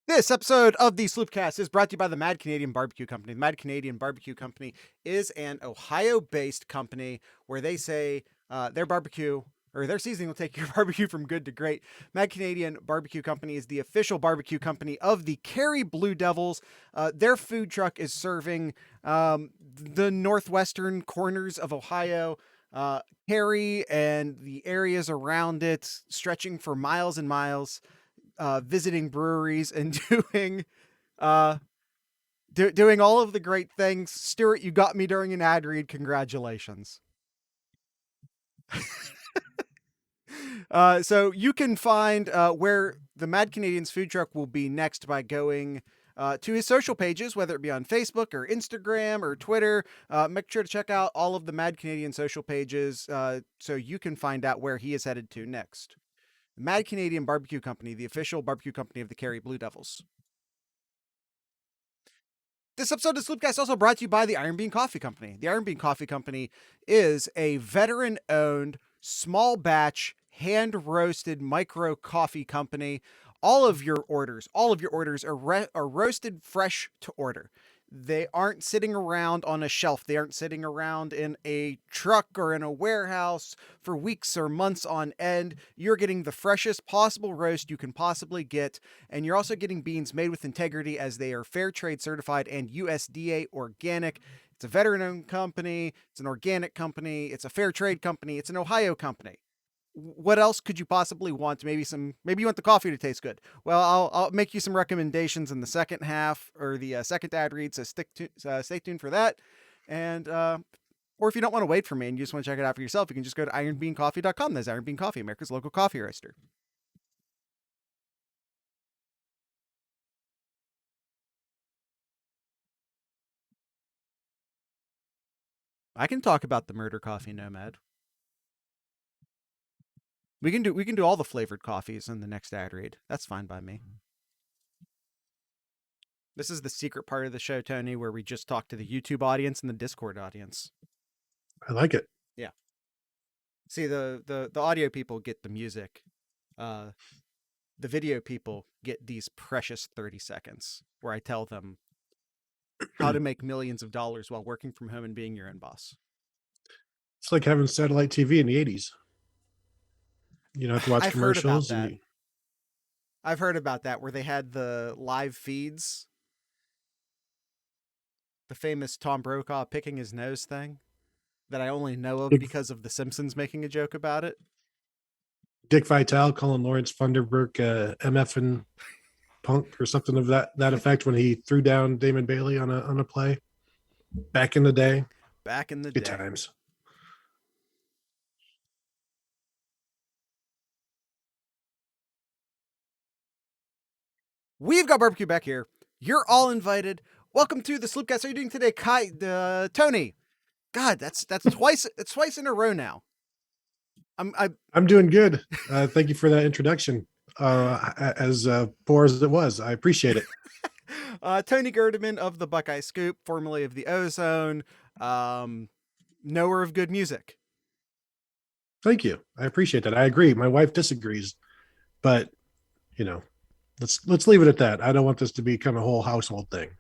This episode of the SlooPcast is brought to you by the Mad Canadian Barbecue Company. The Mad Canadian Barbecue Company is an Ohio-based company where they say their barbecue or their seasoning will take your barbecue from good to great. Mad Canadian Barbecue Company is the official barbecue company of the Cary Blue Devils. Their food truck is serving the northwestern corners of Ohio, Cary and the areas around it, stretching for miles and miles. Visiting breweries and doing all of the great things. Stuart, you got me during an ad read. Congratulations. So you can find where the Mad Canadians food truck will be next by going to his social pages, whether it be on Facebook or Instagram or Twitter. Make sure to check out all of the Mad Canadian social pages so you can find out where he is headed to next. The Mad Canadian Barbecue Company, the official barbecue company of the Cary Blue Devils. This episode of SlooPicks is also brought to you by the Iron Bean Coffee Company. The Iron Bean Coffee Company is a veteran-owned, small-batch, hand-roasted micro coffee company. All of your orders are roasted fresh to order. They aren't sitting around on a shelf. They aren't sitting around in a truck or in a warehouse for weeks or months on end. You're getting the freshest possible roast you can possibly get, and you're also getting beans made with integrity as they are fair trade certified and USDA organic. It's a veteran-owned company. It's an organic company. It's a fair trade company. It's an Ohio company. What else could you possibly want? Maybe you want the coffee to taste good. Well, I'll make you some recommendations in the second half or the second ad read. So stay tuned for that. And, or if you don't want to wait for me and you just want to check it out for yourself, you can just go to ironbeancoffee.com. That's Iron Bean Coffee, America's local coffee roaster. I can talk about the Murder Coffee Nomad. We can do all the flavored coffees in the next ad read. That's fine by me. This is the secret part of the show, Tony, where we just talk to the YouTube audience and the Discord audience. I like it. Yeah. See, the audio people get the music. The video people get these precious 30 seconds where I tell them how to make millions of dollars while working from home and being your own boss. It's like having satellite TV in the 80s. You don't have to watch commercials. I've heard about that where they had the live feeds. The famous Tom Brokaw picking his nose thing that I only know of because of The Simpsons making a joke about it. Dick Vitale calling Lawrence Funderburk MF and punk or something of that effect when he threw down Damon Bailey on a play back in the day. Good times. We've got barbecue back here. You're all invited. Welcome to the SlooPcast. How are you doing today, Tony? God, that's twice. It's twice in a row now. I'm doing good. Thank you for that introduction. As poor as it was, I appreciate it. Tony Gerdeman of the Buckeye Scoop, formerly of the Ozone, knower of good music. Thank you. I appreciate that. I agree. My wife disagrees, but let's leave it at that. I don't want this to become a whole household thing.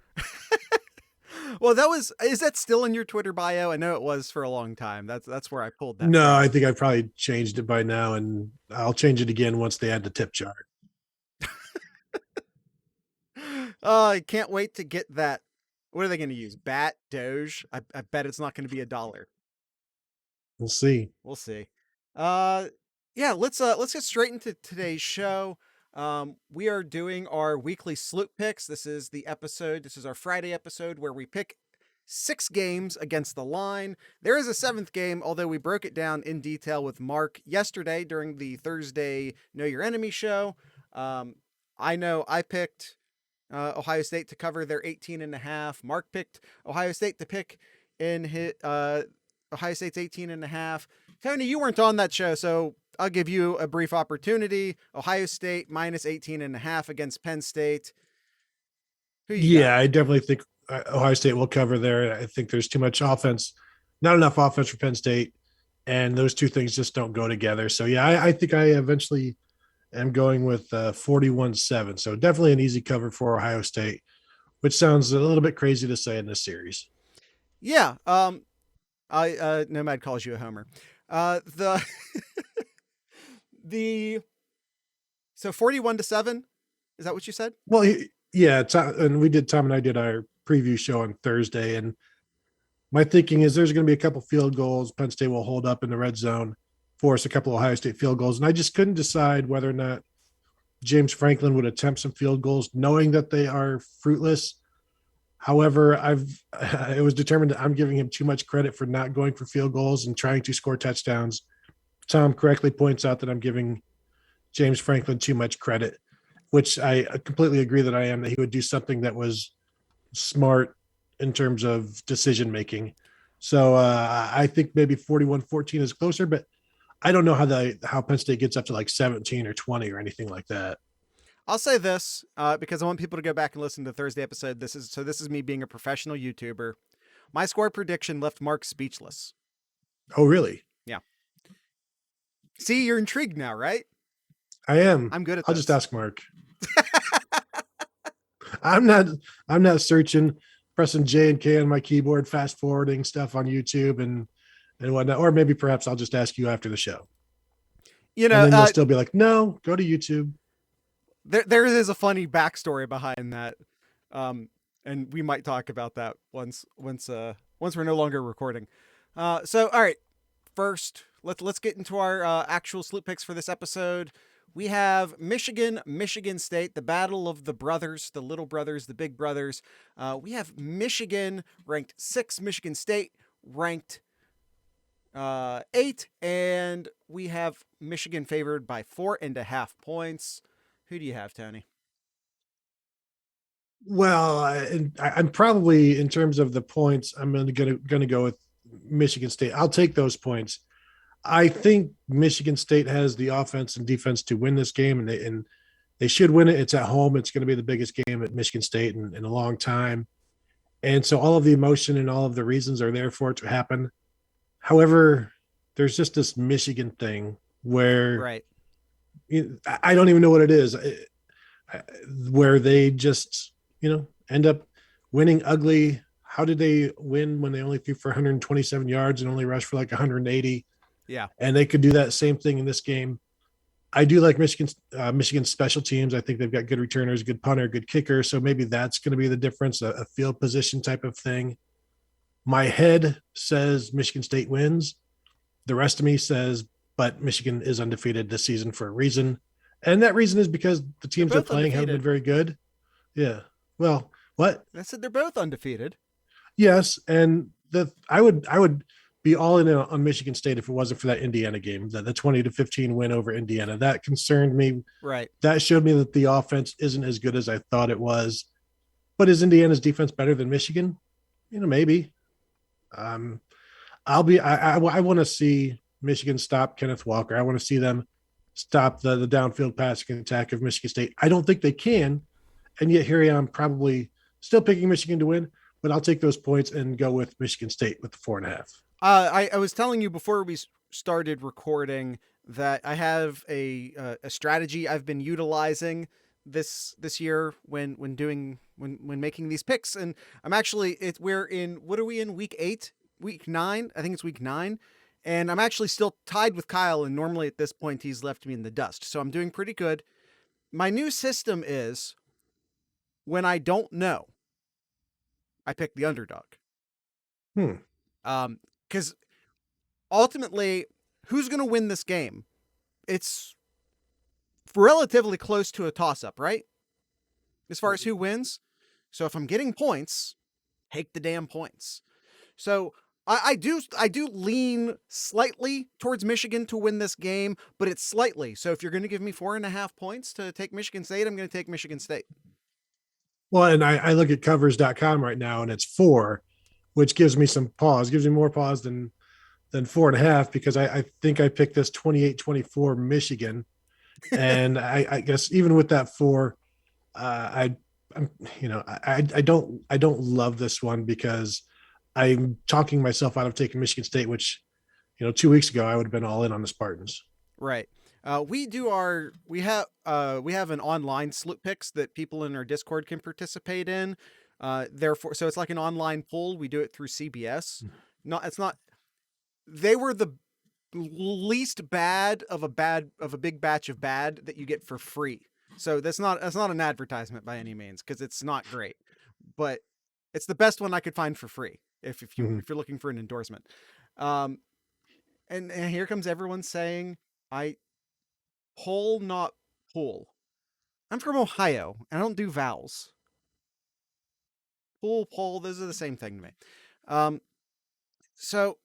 Well, is that still in your Twitter bio? I know it was for a long time. That's where I pulled that. No, from. I think I probably changed it by now, and I'll change it again once they add the tip jar. I can't wait to get that. What are they going to use? Bat, Doge? I bet it's not going to be $1. We'll see. Yeah, let's get straight into today's show. We are doing our weekly SlooPicks. This is the episode. This is our Friday episode where we pick 6 games against the line. There is a 7th game, although we broke it down in detail with Mark yesterday during the Thursday Know Your Enemy show. I know I picked Ohio State to cover their 18.5. Mark picked Ohio State to pick in Ohio State's 18.5. Tony, you weren't on that show, so I'll give you a brief opportunity. Ohio State minus 18.5 against Penn State. I definitely think Ohio State will cover there. I think there's too much offense, not enough offense for Penn State, and those two things just don't go together. So, yeah, I think I eventually am going with 41-7. So definitely an easy cover for Ohio State, which sounds a little bit crazy to say in this series. Yeah. I Nomad calls you a homer. The the so 41-7. Is that what you said? Well, yeah, and Tom and I did our preview show on Thursday, and my thinking is there's going to be a couple field goals. Penn State will hold up in the red zone, force a couple Ohio State field goals, and I just couldn't decide whether or not James Franklin would attempt some field goals, knowing that they are fruitless. However, it was determined that I'm giving him too much credit for not going for field goals and trying to score touchdowns. Tom correctly points out that I'm giving James Franklin too much credit, which I completely agree that I am, that he would do something that was smart in terms of decision making. So I think maybe 41-14 is closer, but I don't know how Penn State gets up to like 17 or 20 or anything like that. I'll say this because I want people to go back and listen to the Thursday episode. This is me being a professional YouTuber. My score prediction left Mark speechless. Oh, really? Yeah. See, you're intrigued now, right? I am. I'm good at I'll this. just ask Mark. I'm not searching, pressing J and K on my keyboard, fast forwarding stuff on YouTube and whatnot. Or maybe perhaps I'll just ask you after the show. You know, and then you'll still be like, no, go to YouTube. There is a funny backstory behind that. And we might talk about that once we're no longer recording. So all right, first let's get into our actual sloop picks for this episode. We have Michigan State, the battle of the brothers, the little brothers, the big brothers. We have Michigan ranked 6, Michigan State ranked 8, and we have Michigan favored by 4.5 points. Who do you have, Tony? Well, I'm probably, in terms of the points, I'm going to go with Michigan State. I'll take those points. I think Michigan State has the offense and defense to win this game, and they should win it. It's at home. It's going to be the biggest game at Michigan State in a long time. And so all of the emotion and all of the reasons are there for it to happen. However, there's just this Michigan thing where Right. I don't even know what it is, where they just, end up winning ugly. How did they win when they only threw for 127 yards and only rushed for like 180? Yeah. And they could do that same thing in this game. I do like Michigan's special teams. I think they've got good returners, good punter, good kicker. So maybe that's going to be the difference, a field position type of thing. My head says Michigan State wins. The rest of me says, but Michigan is undefeated this season for a reason. And that reason is because the teams they're playing haven't been very good. Yeah. Well, what? I said they're both undefeated. Yes. And I would be all in on Michigan State if it wasn't for that Indiana game, the 20-15 win over Indiana. That concerned me. Right. That showed me that the offense isn't as good as I thought it was. But is Indiana's defense better than Michigan? Maybe. I want to see Michigan stop Kenneth Walker. I want to see them stop the downfield passing attack of Michigan State. I don't think they can. And yet here I am, probably still picking Michigan to win, but I'll take those points and go with Michigan State with the 4.5. I was telling you before we started recording that I have a strategy I've been utilizing this year when making these picks, and I'm actually we're in, what are we in, week 8, week 9? I think it's week 9, and I'm actually still tied with Kyle. And normally at this point he's left me in the dust, so I'm doing pretty good. My new system is, when I don't know, I pick the underdog. Because ultimately, who's going to win this game? It's relatively close to a toss-up, right? As far as who wins. So if I'm getting points, take the damn points. So I do lean slightly towards Michigan to win this game, but it's slightly. So if you're going to give me 4.5 points to take Michigan State, I'm going to take Michigan State. Well, and I look at covers.com right now, and it's 4, which gives me some pause, gives me more pause than 4.5, because I think I picked this 28-24 Michigan. And I guess even with that 4, I don't love this one, because I'm talking myself out of taking Michigan State, which, 2 weeks ago I would have been all in on the Spartans. Right. We have an online SlooPicks that people in our Discord can participate in. Therefore, so it's like an online poll. We do it through CBS. Not it's not. They were the least bad of a big batch of bad that you get for free. So that's not an advertisement by any means because it's not great, but it's the best one I could find for free. Mhm. If you're looking for an endorsement, um, and here comes everyone saying I poll not pool. I'm from Ohio and I don't do vowels. Poll, those are the same thing to me. Um, so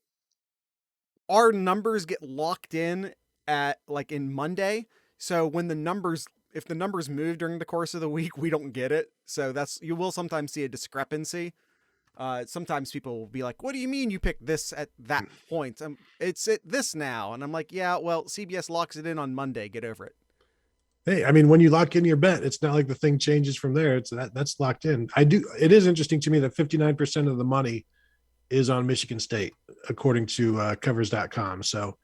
our numbers get locked in at like in Monday. So when if the numbers move during the course of the week, we don't get it. So you will sometimes see a discrepancy. Sometimes people will be like, "What do you mean you picked this at that point? It's at this now," and I'm like, "Yeah, well, CBS locks it in on Monday. Get over it." Hey, I mean, when you lock in your bet, it's not like the thing changes from there. It's that's locked in. It is interesting to me that 59% of the money is on Michigan State, according to covers.com. So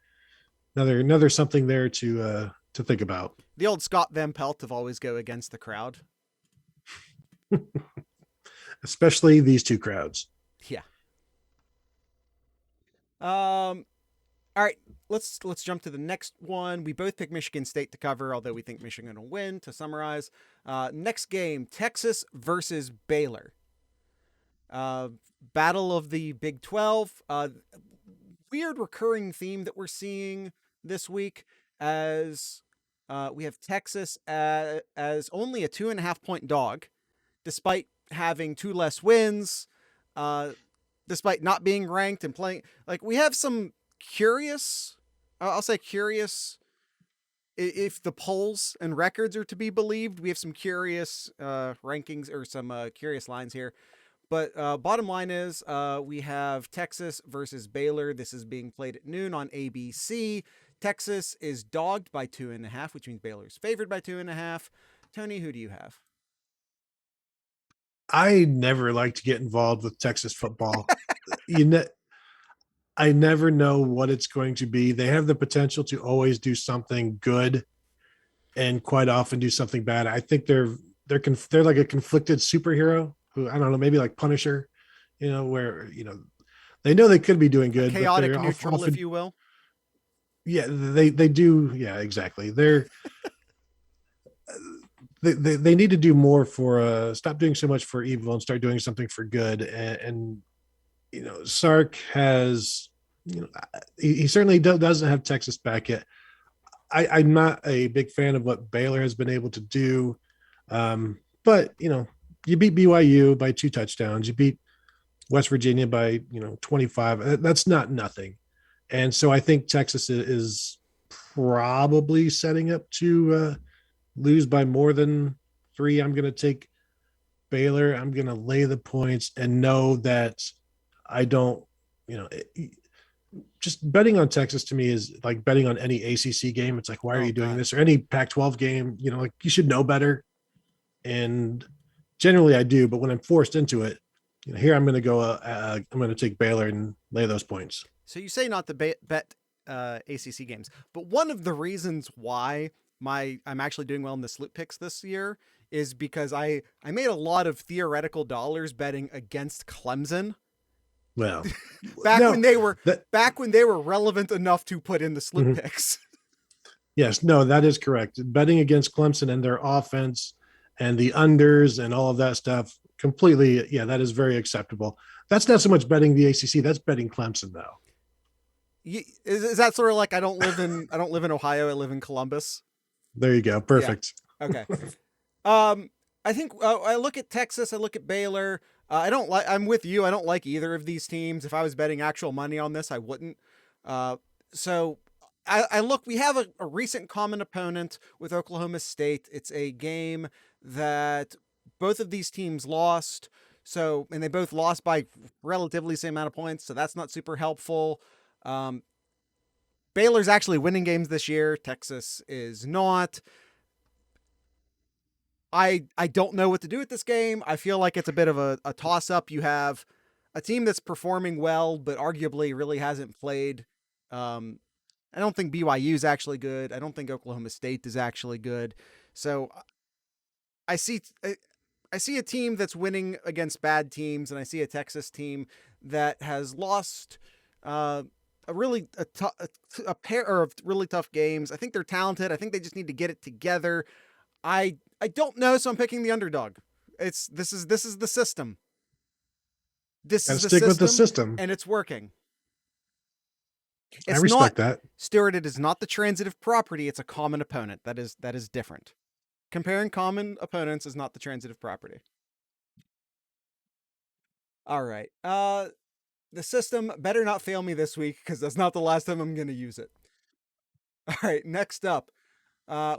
another something there to think about. The old Scott Van Pelt of always go against the crowd. Especially these two crowds. Yeah. Um. All right. Let's jump to the next one. We both pick Michigan State to cover, although we think Michigan will win. To summarize, next game: Texas versus Baylor. Uh, Battle of the Big 12. Weird recurring theme that we're seeing this week as we have Texas as only a 2.5 point dog, despite having two less wins, uh, despite not being ranked and playing. Like we have some curious, I'll say curious. If the polls and records are to be believed, we have some curious rankings or some curious lines here. But bottom line is we have Texas versus Baylor. This is being played at noon on ABC. Texas is dogged by 2.5, which means Baylor's favored by 2.5. Tony, who do you have? I never like to get involved with Texas football. you know, I never know what it's going to be. They have the potential to always do something good, and quite often do something bad. I think they're like a conflicted superhero who I don't know, maybe like Punisher, where they know they could be doing A good, but chaotic they're neutral, often if you will. yeah they do exactly. They need to do more for stop doing so much for evil and start doing something for good. And Sark has he certainly doesn't have Texas back yet. I'm not a big fan of what Baylor has been able to do. But you beat BYU by 2 touchdowns. You beat West Virginia by 25. That's not nothing. And so I think Texas is probably setting up to lose by more than 3. I'm going to take Baylor. I'm going to lay the points and know that I don't, just betting on Texas to me is like betting on any ACC game. It's like, why are Oh you doing God. this? Or any Pac-12 game, like you should know better. And generally I do, but when I'm forced into it, here I'm going to go. I'm going to take Baylor and lay those points. So you say not to bet ACC games, but one of the reasons why I'm actually doing well in the SlooPicks this year is because I made a lot of theoretical dollars betting against Clemson Well, back no, when they were that, back when they were relevant enough to put in the SlooPicks. yes, no, that is correct. Betting against Clemson and their offense and the unders and all of that stuff, completely, yeah, that is very acceptable. That's not so much betting the ACC. That's betting Clemson, though. Is that sort of like I don't live in Ohio. I live in Columbus. There you go. Yeah. Perfect. Okay. I think I look at Texas. I look at Baylor. I don't like. I'm with you. I don't like either of these teams. If I was betting actual money on this, I wouldn't. So I look. We have a recent common opponent with Oklahoma State. It's a game that both of these teams lost. So and they both lost by relatively same amount of points. So that's not super helpful. Um, Baylor's actually winning games this year. Texas is not. I don't know what to do with this game. I feel like it's a bit of a toss up. You have a team that's performing well, but arguably really hasn't played I don't think BYU is actually good. I don't think Oklahoma State is actually good. So I see I see a team that's winning against bad teams, and I see a Texas team that has lost a pair of really tough games. I think they're talented. I think they just need to get it together. I don't know, so I'm picking the underdog. This is the system. This Got to is the stick with the system, system. and it's working. I It's not respect that. Stuart. It is not the transitive property. It's a common opponent. That is different. Comparing common opponents is not the transitive property. All right. The system better not fail me this week because that's not the last time I'm going to use it. All right. Next up,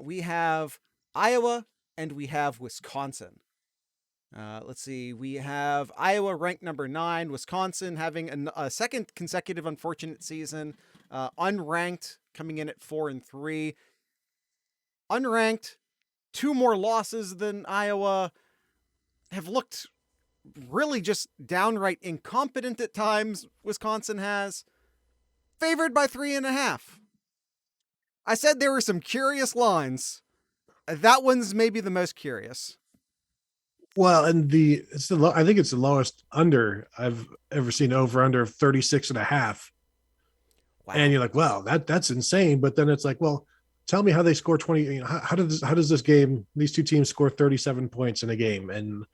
we have Iowa and we have Wisconsin. Let's see. We have Iowa ranked number 9, Wisconsin having a second consecutive unfortunate season, unranked coming in at 4-3. Unranked, 2 more losses than Iowa, have looked really just downright incompetent at times. Wisconsin has favored by 3.5. I said there were some curious lines. That one's maybe the most curious. Well, and I think it's the lowest under I've ever seen, over under of 36.5. Wow. And you're like, well, that's insane. But then it's like, well, tell me how they score 20. You know, how does this game, these two teams score 37 points in a game? And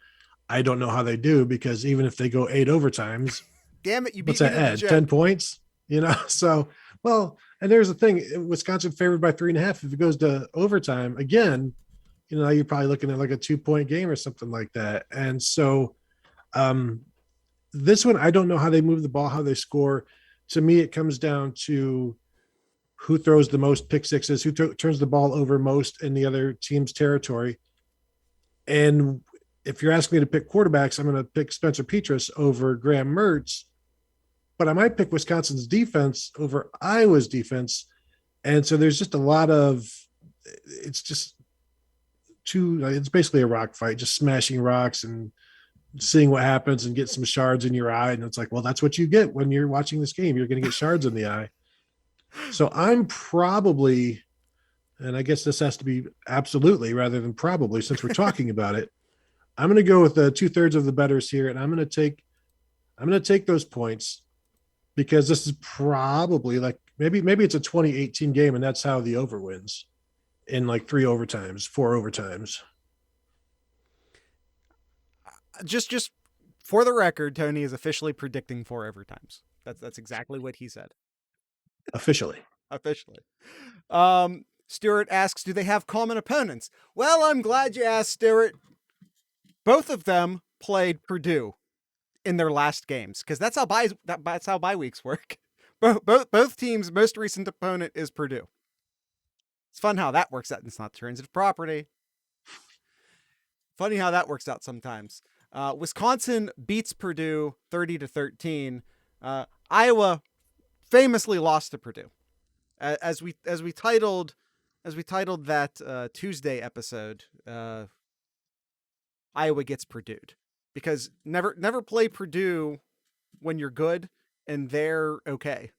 I don't know how they do, because even if they go 8 overtimes, damn it, you beat what's me that to the add? joke. 10 points, you know? So, well, and there's the thing, Wisconsin favored by 3.5. If it goes to overtime again, you know, you're probably looking at like a 2-point game or something like that. And so this one, I don't know how they move the ball, how they score. To me, it comes down to who throws the most pick sixes, who turns the ball over most in the other team's territory. And if you're asking me to pick quarterbacks, I'm going to pick Spencer Petras over Graham Mertz, but I might pick Wisconsin's defense over Iowa's defense. And so there's just a lot of, it's just it's basically a rock fight, just smashing rocks and seeing what happens and get some shards in your eye. And it's like, well, that's what you get when you're watching this game. You're going to get shards in the eye. So I'm probably, and I guess this has to be absolutely rather than probably, since we're talking about it, I'm going to go with the 2/3 of the bettors here. And I'm going to take those points, because this is probably like, maybe it's a 2018 game. And that's how the over wins in like 4 overtimes. Just for the record, Tony is officially predicting 4 overtimes. That's exactly what he said. Officially. Stuart asks, do they have common opponents? Well, I'm glad you asked, Stuart. Both of them played Purdue in their last games, because that's how bye weeks work. Both teams' most recent opponent is Purdue. It's fun how that works out. It's not transitive property. Funny how that works out sometimes. Wisconsin beats Purdue 30-13. Iowa famously lost to Purdue. As we titled that Tuesday episode, Iowa gets Purdue'd, because never play Purdue when you're good and they're okay.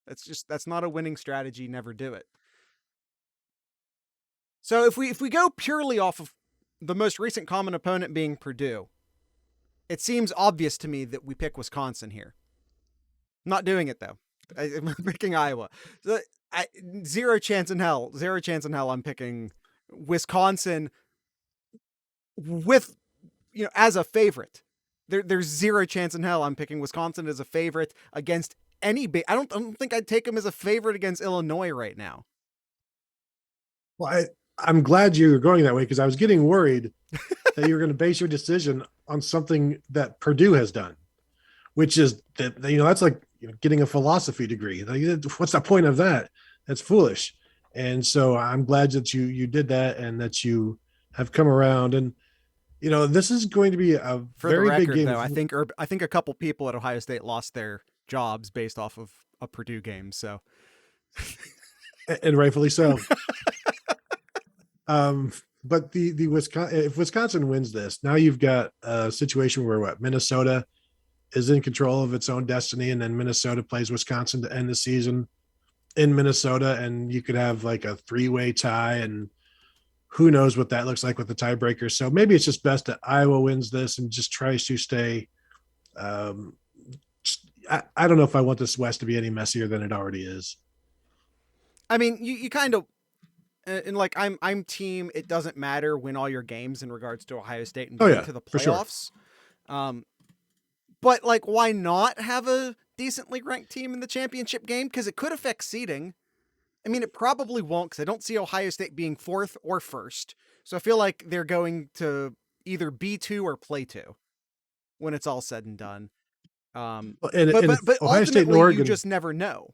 That's not a winning strategy. Never do it. So if we go purely off of the most recent common opponent being Purdue, it seems obvious to me that we pick Wisconsin here. I'm not doing it though. I'm picking Iowa. So zero chance in hell I'm picking Wisconsin with, as a favorite. There's zero chance in hell I'm picking Wisconsin as a favorite against any big. I don't think I'd take them as a favorite against Illinois right now. Well, I'm glad you were going that way, because I was getting worried that you were going to base your decision on something that Purdue has done, which is that, that's like getting a philosophy degree. What's the point of that? That's foolish. And so I'm glad that you did that, and that you have come around. And this is going to be a very big game. Though, I think a couple people at Ohio State lost their jobs based off of a Purdue game. So, and rightfully so. But the Wisconsin, if Wisconsin wins this, now you've got a situation where Minnesota is in control of its own destiny, and then Minnesota plays Wisconsin to end the season. in Minnesota, and you could have like a 3-way tie, and who knows what that looks like with the tiebreaker. So maybe it's just best that Iowa wins this and just tries to stay. Um, I don't know if I want this West to be any messier than it already is. I mean, you kind of, and like I'm team. It doesn't matter win all your games in regards to Ohio State and Oh getting yeah, to the for sure. playoffs. Um, but like, why not have a decently ranked team in the championship game? Because it could affect seeding. I mean, it probably won't, because I don't see Ohio State being fourth or first. So I feel like they're going to either be two or play two when it's all said and done. And if But Ohio State and ultimately, you Oregon, just never know.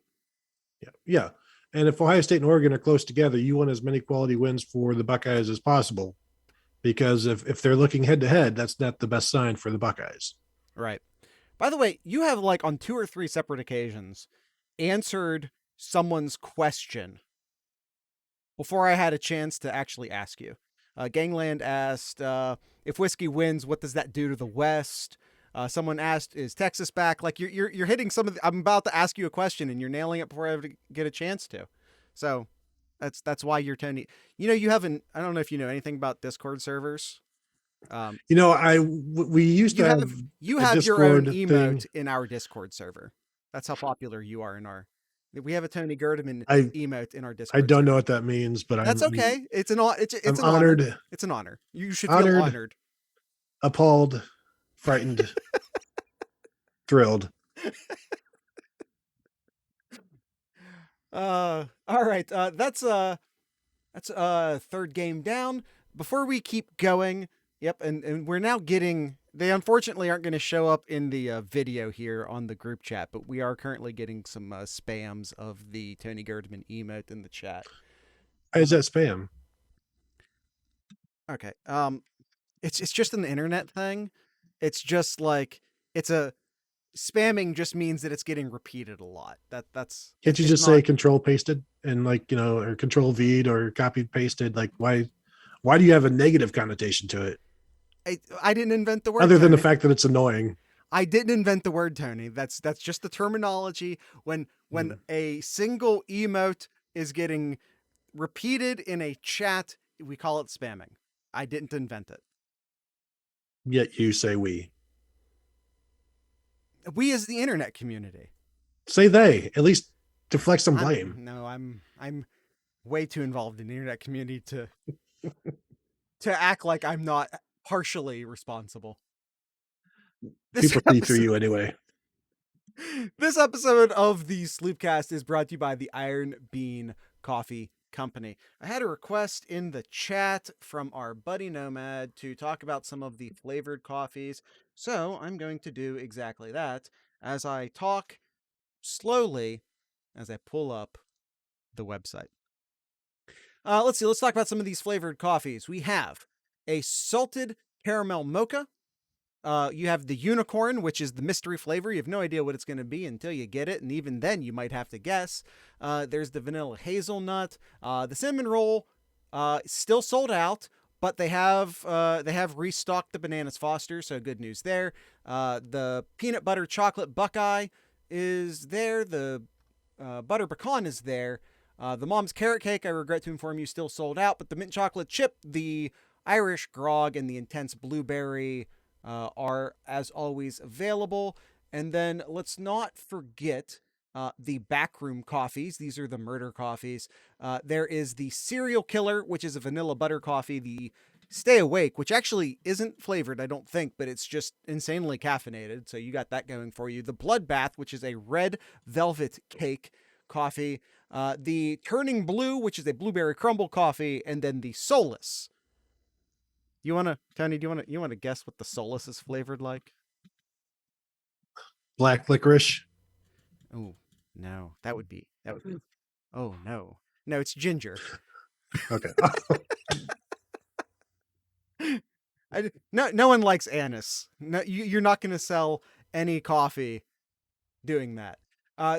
yeah, yeah, and if Ohio State and Oregon are close together, you want as many quality wins for the Buckeyes as possible, because if they're looking head to head, that's not the best sign for the Buckeyes. Right. By the way, you have like on 2 or 3 separate occasions answered someone's question before I had a chance to actually ask you. Gangland asked, if whiskey wins, what does that do to the West? Someone asked, is Texas back? Like you're hitting some of the, I'm about to ask you a question and you're nailing it before I ever get a chance to. So that's why you're Tony. You know, you haven't, I don't know if you know anything about Discord servers. You know, we used to You have have you a have your own Discord thing. emote in our Discord server. That's how popular you are in our. We have a Tony Gerdeman I emote in our I Discord don't know server. what that means, but That's okay. It's I'm an honor. honored, It's an honor. You should feel honored, honored. appalled, frightened, thrilled. All right. That's third game down. Before we keep going, yep, and we're now getting. They unfortunately aren't going to show up in the video here on the group chat, but we are currently getting some spams of the Tony Gerdeman emote in the chat. Why is that spam? Okay. It's just an internet thing. It's just like it's a spamming just means that it's getting repeated a lot. That's Can't you it's just not. say control pasted and like, or control V'd or copied pasted? Like why do you have a negative connotation to it I didn't invent the word, other than the Tony. fact that it's annoying? I didn't invent the word, Tony. That's just the terminology when a single emote is getting repeated in a chat, we call it spamming. I didn't invent it. Yet you say we. We as the internet community. Say they, at least deflect some blame. I'm way too involved in the internet community to act like I'm not partially responsible. People see through you anyway. This episode of the Sloopcast is brought to you by the Iron Bean Coffee Company. I had a request in the chat from our buddy Nomad to talk about some of the flavored coffees, so I'm going to do exactly that as I talk slowly as I pull up the website. Let's see. Let's talk about some of these flavored coffees. We have a salted caramel mocha. You have the unicorn, which is the mystery flavor. You have no idea what it's going to be until you get it, and even then, you might have to guess. There's the vanilla hazelnut. The cinnamon roll, still sold out, but they have restocked the bananas Foster, so good news there. The peanut butter chocolate Buckeye is there. The butter pecan is there. The mom's carrot cake, I regret to inform you, still sold out, but the mint chocolate chip, the Irish grog, and the intense blueberry are, as always, available. And then let's not forget the backroom coffees. These are the murder coffees. There is the serial killer, which is a vanilla butter coffee. The stay awake, which actually isn't flavored, I don't think, but it's just insanely caffeinated. So you got that going for you. The bloodbath, which is a red velvet cake coffee. The turning blue, which is a blueberry crumble coffee. And then the solace. Tony, do you want to guess what the solace is flavored like? Black licorice. Oh, no. That would be. Oh, no. No, it's ginger. Okay. No one likes anise. No, you're not going to sell any coffee doing that.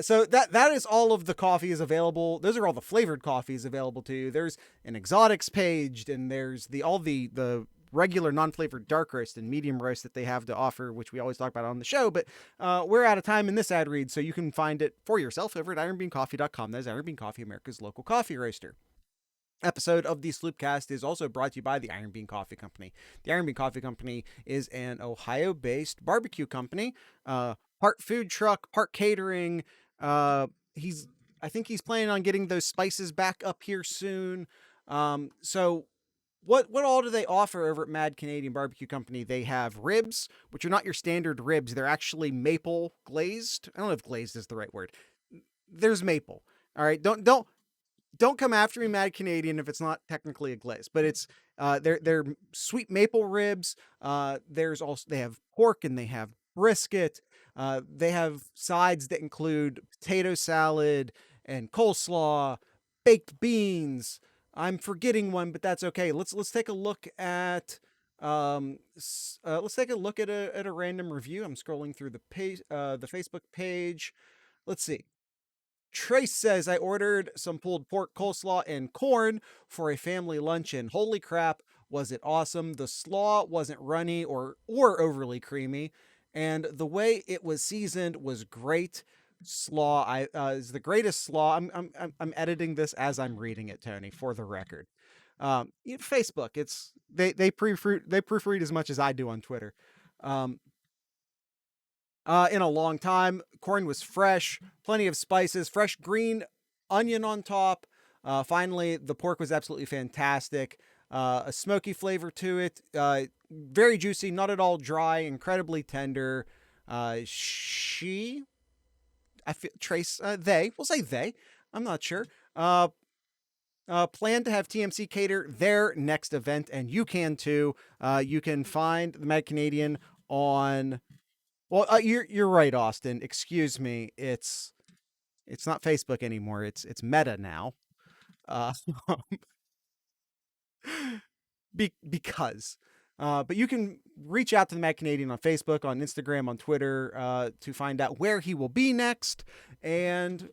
So that is all of the coffees available. Those are all the flavored coffees available to you. There's an exotics page, and there's all the regular non-flavored dark roast and medium roast that they have to offer, which we always talk about on the show. But we're out of time in this ad read, so you can find it for yourself over at ironbeancoffee.com. That's Iron Bean Coffee, America's local coffee roaster. Episode of the SlooPcast is also brought to you by the Iron Bean Coffee Company. The Iron Bean Coffee Company is an Ohio-based barbecue company, part food truck, part catering. I think he's planning on getting those spices back up here soon. So what all do they offer over at Mad Canadian Barbecue Company? They have ribs, which are not your standard ribs. They're actually maple glazed. I don't know if glazed is the right word. There's maple. All right, don't come after me, Mad Canadian, if it's not technically a glaze, but it's they're sweet maple ribs. There's also, they have pork and they have brisket. They have sides that include potato salad and coleslaw, baked beans. I'm forgetting one, but that's okay. Let's take a look at let's take a look at a random review. I'm scrolling through the page, the Facebook page. Let's see. Trace says, I ordered some pulled pork, coleslaw, and corn for a family lunch, and holy crap, was it awesome. The slaw wasn't runny or overly creamy, and the way it was seasoned was great. Slaw is the greatest slaw. I'm editing this as I'm reading it, Tony, for the record. Facebook, it's they proofread as much as I do on Twitter. In a long time. Corn was fresh, plenty of spices, fresh green onion on top. Finally, the pork was absolutely fantastic. A smoky flavor to it. Very juicy, not at all dry, incredibly tender. I feel Trace, we'll say they. I'm not sure. Plan to have TMC cater their next event, and you can too. You can find the Mad Canadian on. Well, you're right, Austin. Excuse me. It's not Facebook anymore. It's Meta now. Uh, because. But you can reach out to the Mad Canadian on Facebook, on Instagram, on Twitter to find out where he will be next, and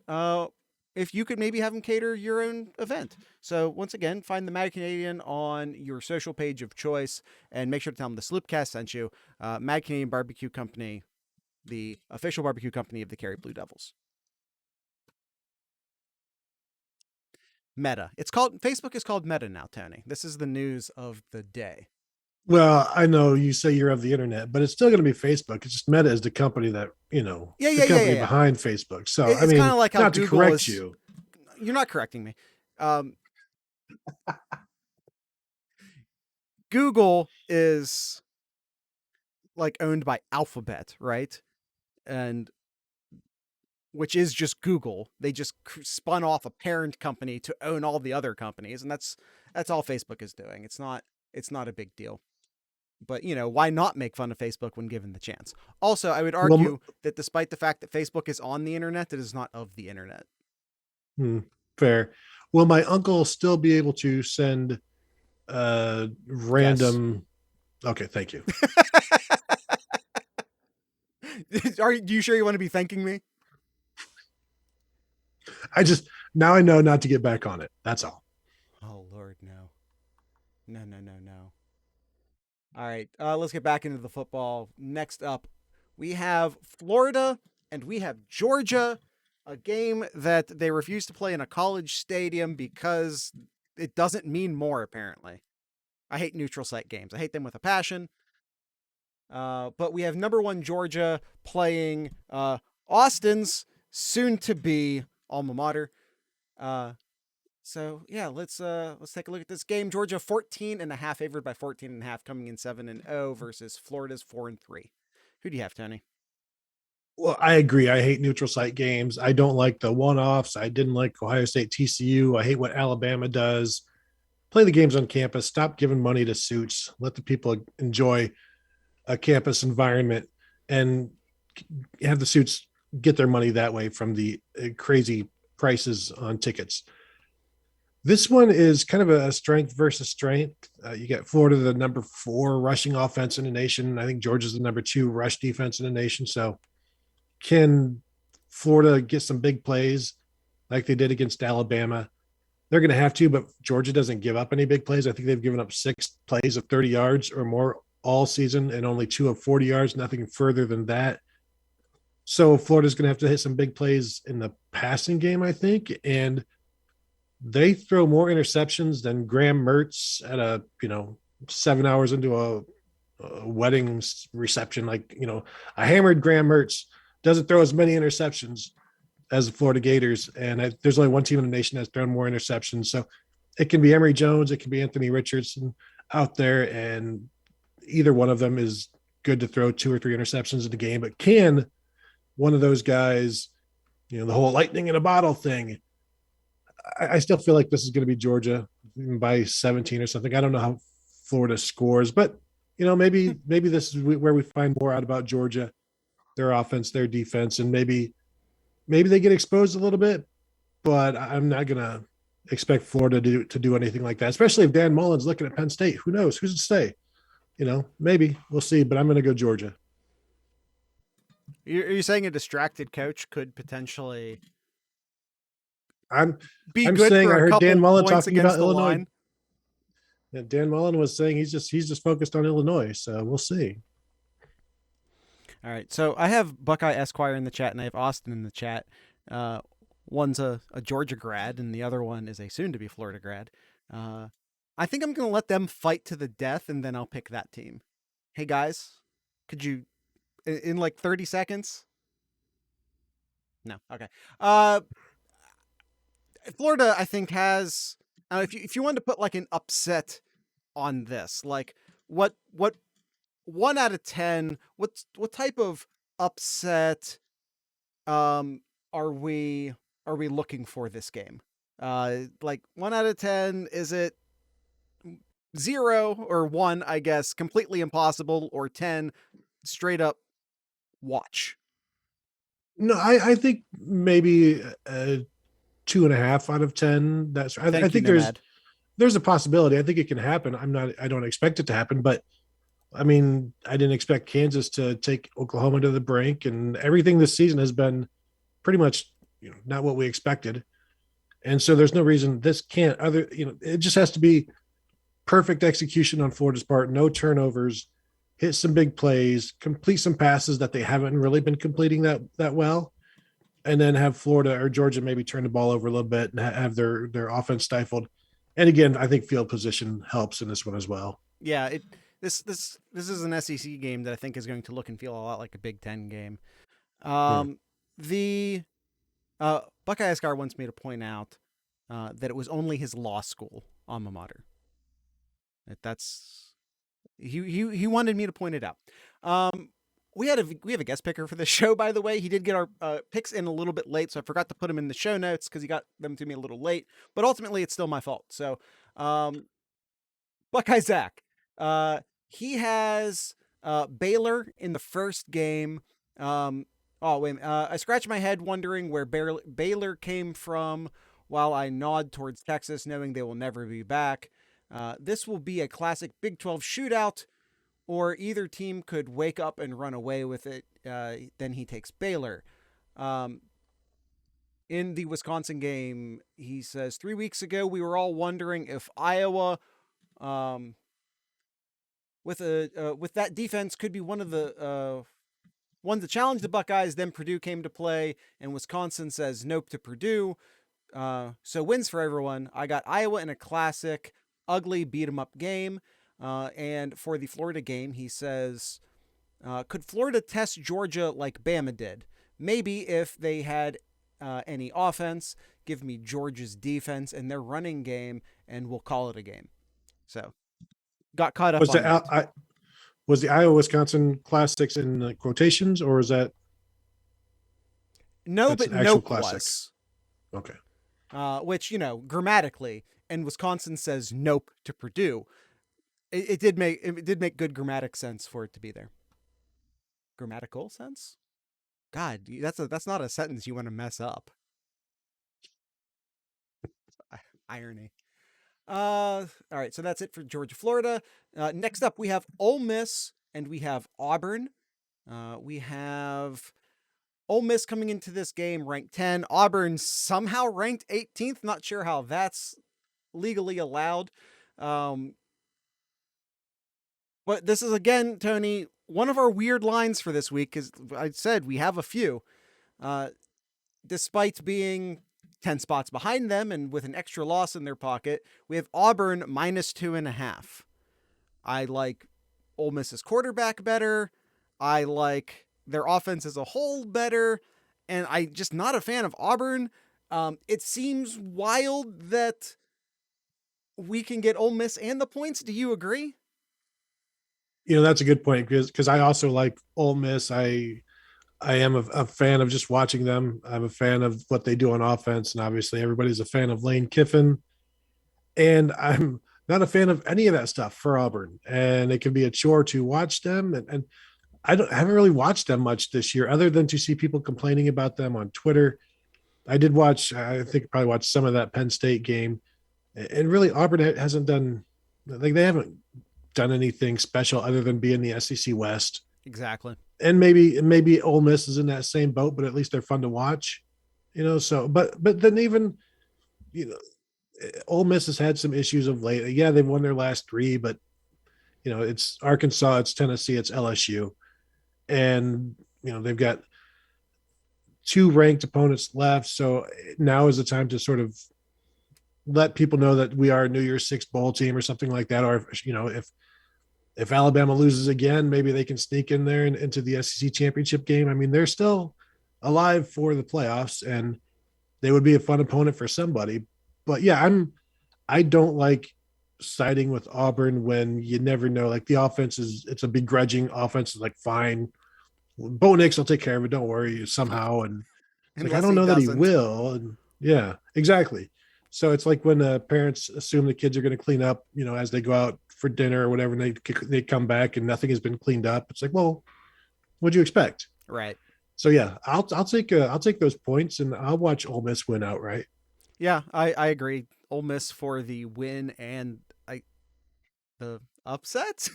if you could maybe have him cater your own event. So once again, find the Mad Canadian on your social page of choice, and make sure to tell him the Sloopcast sent you. Mad Canadian Barbecue Company, the official barbecue company of the Cary Blue Devils. Meta. Facebook is called Meta now, Tony. This is the news of the day. Well, I know you say you're of the internet, but it's still going to be Facebook. It's just Meta is the company that, the company behind Facebook. So, it's kind of like how not Google to correct you. You're not correcting me. Google is like owned by Alphabet, right? And which is just Google. They just spun off a parent company to own all the other companies, and that's all Facebook is doing. It's not a big deal. But, why not make fun of Facebook when given the chance? Also, I would argue that despite the fact that Facebook is on the internet, it is not of the internet. Fair. Will my uncle still be able to send random? Yes. Okay, thank you. Are you sure you want to be thanking me? Now I know not to get back on it. That's all. Oh, Lord, no. No. All right, let's get back into the football. Next up, we have Florida and we have Georgia, a game that they refuse to play in a college stadium because it doesn't mean more, apparently. I hate neutral site games. I hate them with a passion. But we have number 1 Georgia playing Austin's soon-to-be alma mater. So yeah, let's take a look at this game. Georgia 14.5 favored by 14.5, coming in 7-0 versus Florida's 4-3. Who do you have, Tony? Well, I agree. I hate neutral site games. I don't like the one-offs. I didn't like Ohio State, TCU. I hate what Alabama does. Play the games on campus. Stop giving money to suits. Let the people enjoy a campus environment and have the suits get their money that way from the crazy prices on tickets. This one is kind of a strength versus strength. You got Florida, the number 4 rushing offense in the nation. I think Georgia's the number 2 rush defense in the nation. So can Florida get some big plays like they did against Alabama? they're going to have to, but Georgia doesn't give up any big plays. I think they've given up 6 plays of 30 yards or more all season and only 2 of 40 yards, nothing further than that. So Florida's going to have to hit some big plays in the passing game, I think. And they throw more interceptions than Graham Mertz at 7 hours into a wedding reception. Like, I hammered Graham Mertz, doesn't throw as many interceptions as the Florida Gators. And there's only one team in the nation that's thrown more interceptions. So it can be Emory Jones, it can be Anthony Richardson out there. And either one of them is good to throw 2 or 3 interceptions in the game. But can one of those guys, the whole lightning in a bottle thing, I still feel like this is going to be Georgia by 17 or something. I don't know how Florida scores, but maybe this is where we find more out about Georgia, their offense, their defense, and maybe they get exposed a little bit. But I'm not going to expect Florida to do anything like that, especially if Dan Mullen's looking at Penn State. Who knows? Who's to say? Maybe we'll see. But I'm going to go Georgia. You're saying a distracted coach could potentially I'm be good saying for I a heard couple Dan Mullen points talking about against the Illinois. line? Yeah, Dan Mullen was saying he's just focused on Illinois, so we'll see. All right, so I have Buckeye Esquire in the chat, and I have Austin in the chat. One's a Georgia grad, and the other one is a soon-to-be Florida grad. I think I'm going to let them fight to the death, and then I'll pick that team. Hey, guys, could you, in like 30 seconds? No, okay. Florida, I think, has, if you wanted to put like an upset on this, like what 1 out of 10, what type of upset are we looking for this game? Like 1 out of 10, is it 0 or 1, I guess, completely impossible, or 10 straight up watch? No, I think maybe 2.5 out of 10. I think there's a possibility. I think it can happen. I don't expect it to happen, but I mean, I didn't expect Kansas to take Oklahoma to the brink, and everything this season has been pretty much not what we expected. And so there's no reason this can't it just has to be perfect execution on Florida's part, no turnovers, hit some big plays, complete some passes that they haven't really been completing that well, and then have Florida or Georgia maybe turn the ball over a little bit and have their offense stifled. And again, I think field position helps in this one as well. Yeah, this is an SEC game that I think is going to look and feel a lot like a Big Ten game. The Buckeye Escar wants me to point out that it was only his law school alma mater. That's he wanted me to point it out. We have a guest picker for the show, by the way. He did get our picks in a little bit late, so I forgot to put them in the show notes because he got them to me a little late. But ultimately, it's still my fault. So, Buckeye Zach, he has Baylor in the first game. I scratched my head wondering where Baylor came from, while I nod towards Texas, knowing they will never be back. This will be a classic Big 12 shootout, or either team could wake up and run away with it. Then he takes Baylor. In the Wisconsin game, he says, 3 weeks ago, we were all wondering if Iowa, with that defense, could be one of the ones to challenge the Buckeyes. Then Purdue came to play, and Wisconsin says nope to Purdue. So wins for everyone. I got Iowa in a classic, ugly, beat-em-up game. And for the Florida game, he says, could Florida test Georgia like Bama did? Maybe if they had any offense, give me Georgia's defense and their running game, and we'll call it a game. So, got caught up on that. Was the Iowa-Wisconsin classics in quotations, or is that? No, but nope classic. Was. Okay. Which, grammatically, and Wisconsin says nope to Purdue. It did make good grammatic sense for it to be there. Grammatical sense? God, that's not a sentence you want to mess up. Irony. All right, so that's it for Georgia, Florida. Next up, we have Ole Miss and we have Auburn. We have Ole Miss coming into this game ranked 10. Auburn somehow ranked 18th. Not sure how that's legally allowed. Um, but this is, again, Tony, one of our weird lines for this week, because I said we have a few. Uh, Despite being 10 spots behind them and with an extra loss in their pocket, we have Auburn -2.5. I like Ole Miss's quarterback better. I like their offense as a whole better. And I'm just not a fan of Auburn. It seems wild that we can get Ole Miss and the points. Do you agree? That's a good point because I also like Ole Miss. I am a fan of just watching them. I'm a fan of what they do on offense, and obviously everybody's a fan of Lane Kiffin. And I'm not a fan of any of that stuff for Auburn. And it can be a chore to watch them. And I haven't really watched them much this year, other than to see people complaining about them on Twitter. I did watch, I think probably watched some of that Penn State game. And really, Auburn hasn't done, like, they haven't done anything special other than be in the SEC West. Exactly. And maybe Ole Miss is in that same boat, but at least they're fun to watch, So, but then even, you know, Ole Miss has had some issues of late. Yeah, they've won their last three, but it's Arkansas, it's Tennessee, it's LSU, and they've got two ranked opponents left. So now is the time to sort of let people know that we are a New Year's Six bowl team or something like that. Or if Alabama loses again, maybe they can sneak in there and into the SEC championship game. I mean, they're still alive for the playoffs, and they would be a fun opponent for somebody. But yeah, I don't like siding with Auburn when you never know. Like, the offense it's a begrudging offense. It's like, fine, Bo Nix will take care of it. Don't worry, somehow. And it's like, I Unless don't he know that he doesn't. will. And yeah, exactly. So it's like when parents assume the kids are going to clean up, as they go out for dinner or whatever, and they come back and nothing has been cleaned up. It's like, well, what'd you expect? Right. So yeah, I'll take those points and I'll watch Ole Miss win outright. Yeah, I agree. Ole Miss for the win and the upset,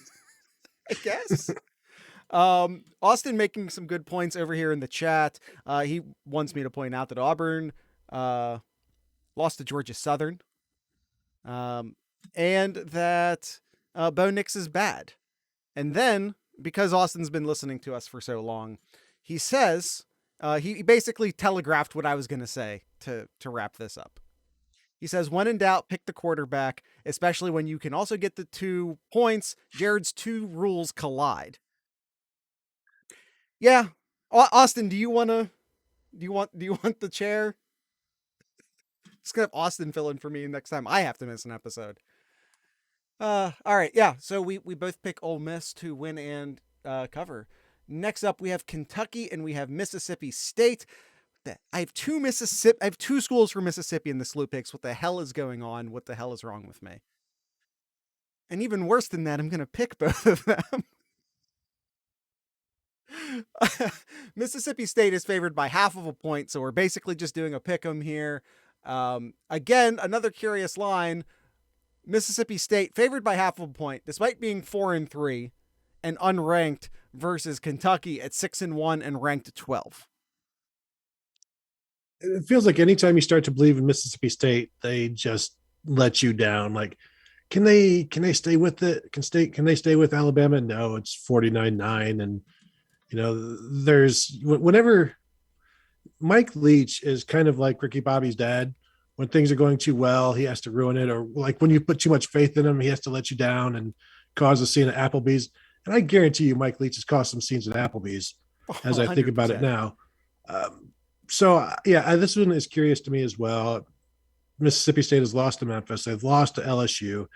I guess. Austin making some good points over here in the chat. He wants me to point out that Auburn lost to Georgia Southern, um, and that Bo Nix is bad. And then, because Austin's been listening to us for so long, he says he basically telegraphed what I was going to say to wrap this up. He says, when in doubt, pick the quarterback, especially when you can also get the 2 points. Jared's 2 rules collide. Yeah, Austin, do you want the chair? Just gonna have Austin fill in for me next time I have to miss an episode. All right, yeah. So we both pick Ole Miss to win and cover. Next up, we have Kentucky and we have Mississippi State. I have two schools for Mississippi in the SlooPicks. What the hell is going on? What the hell is wrong with me? And even worse than that, I'm gonna pick both of them. Mississippi State is favored by half of a point, so we're basically just doing a pick 'em here. Again, another curious line. Mississippi State favored by half of a point, despite being 4-3 and unranked, versus Kentucky at 6-1 and ranked 12. It feels like anytime you start to believe in Mississippi State, they just let you down. Like, can they stay with it? Can they stay with Alabama? No, it's 49-9. And there's whenever Mike Leach is kind of like Ricky Bobby's dad. When things are going too well, he has to ruin it. Or like when you put too much faith in him, he has to let you down and cause a scene at Applebee's. And I guarantee you, Mike Leach has caused some scenes at Applebee's as I think about it 100%. now. So yeah, this one is curious to me as well. Mississippi State has lost to Memphis. They've lost to LSU.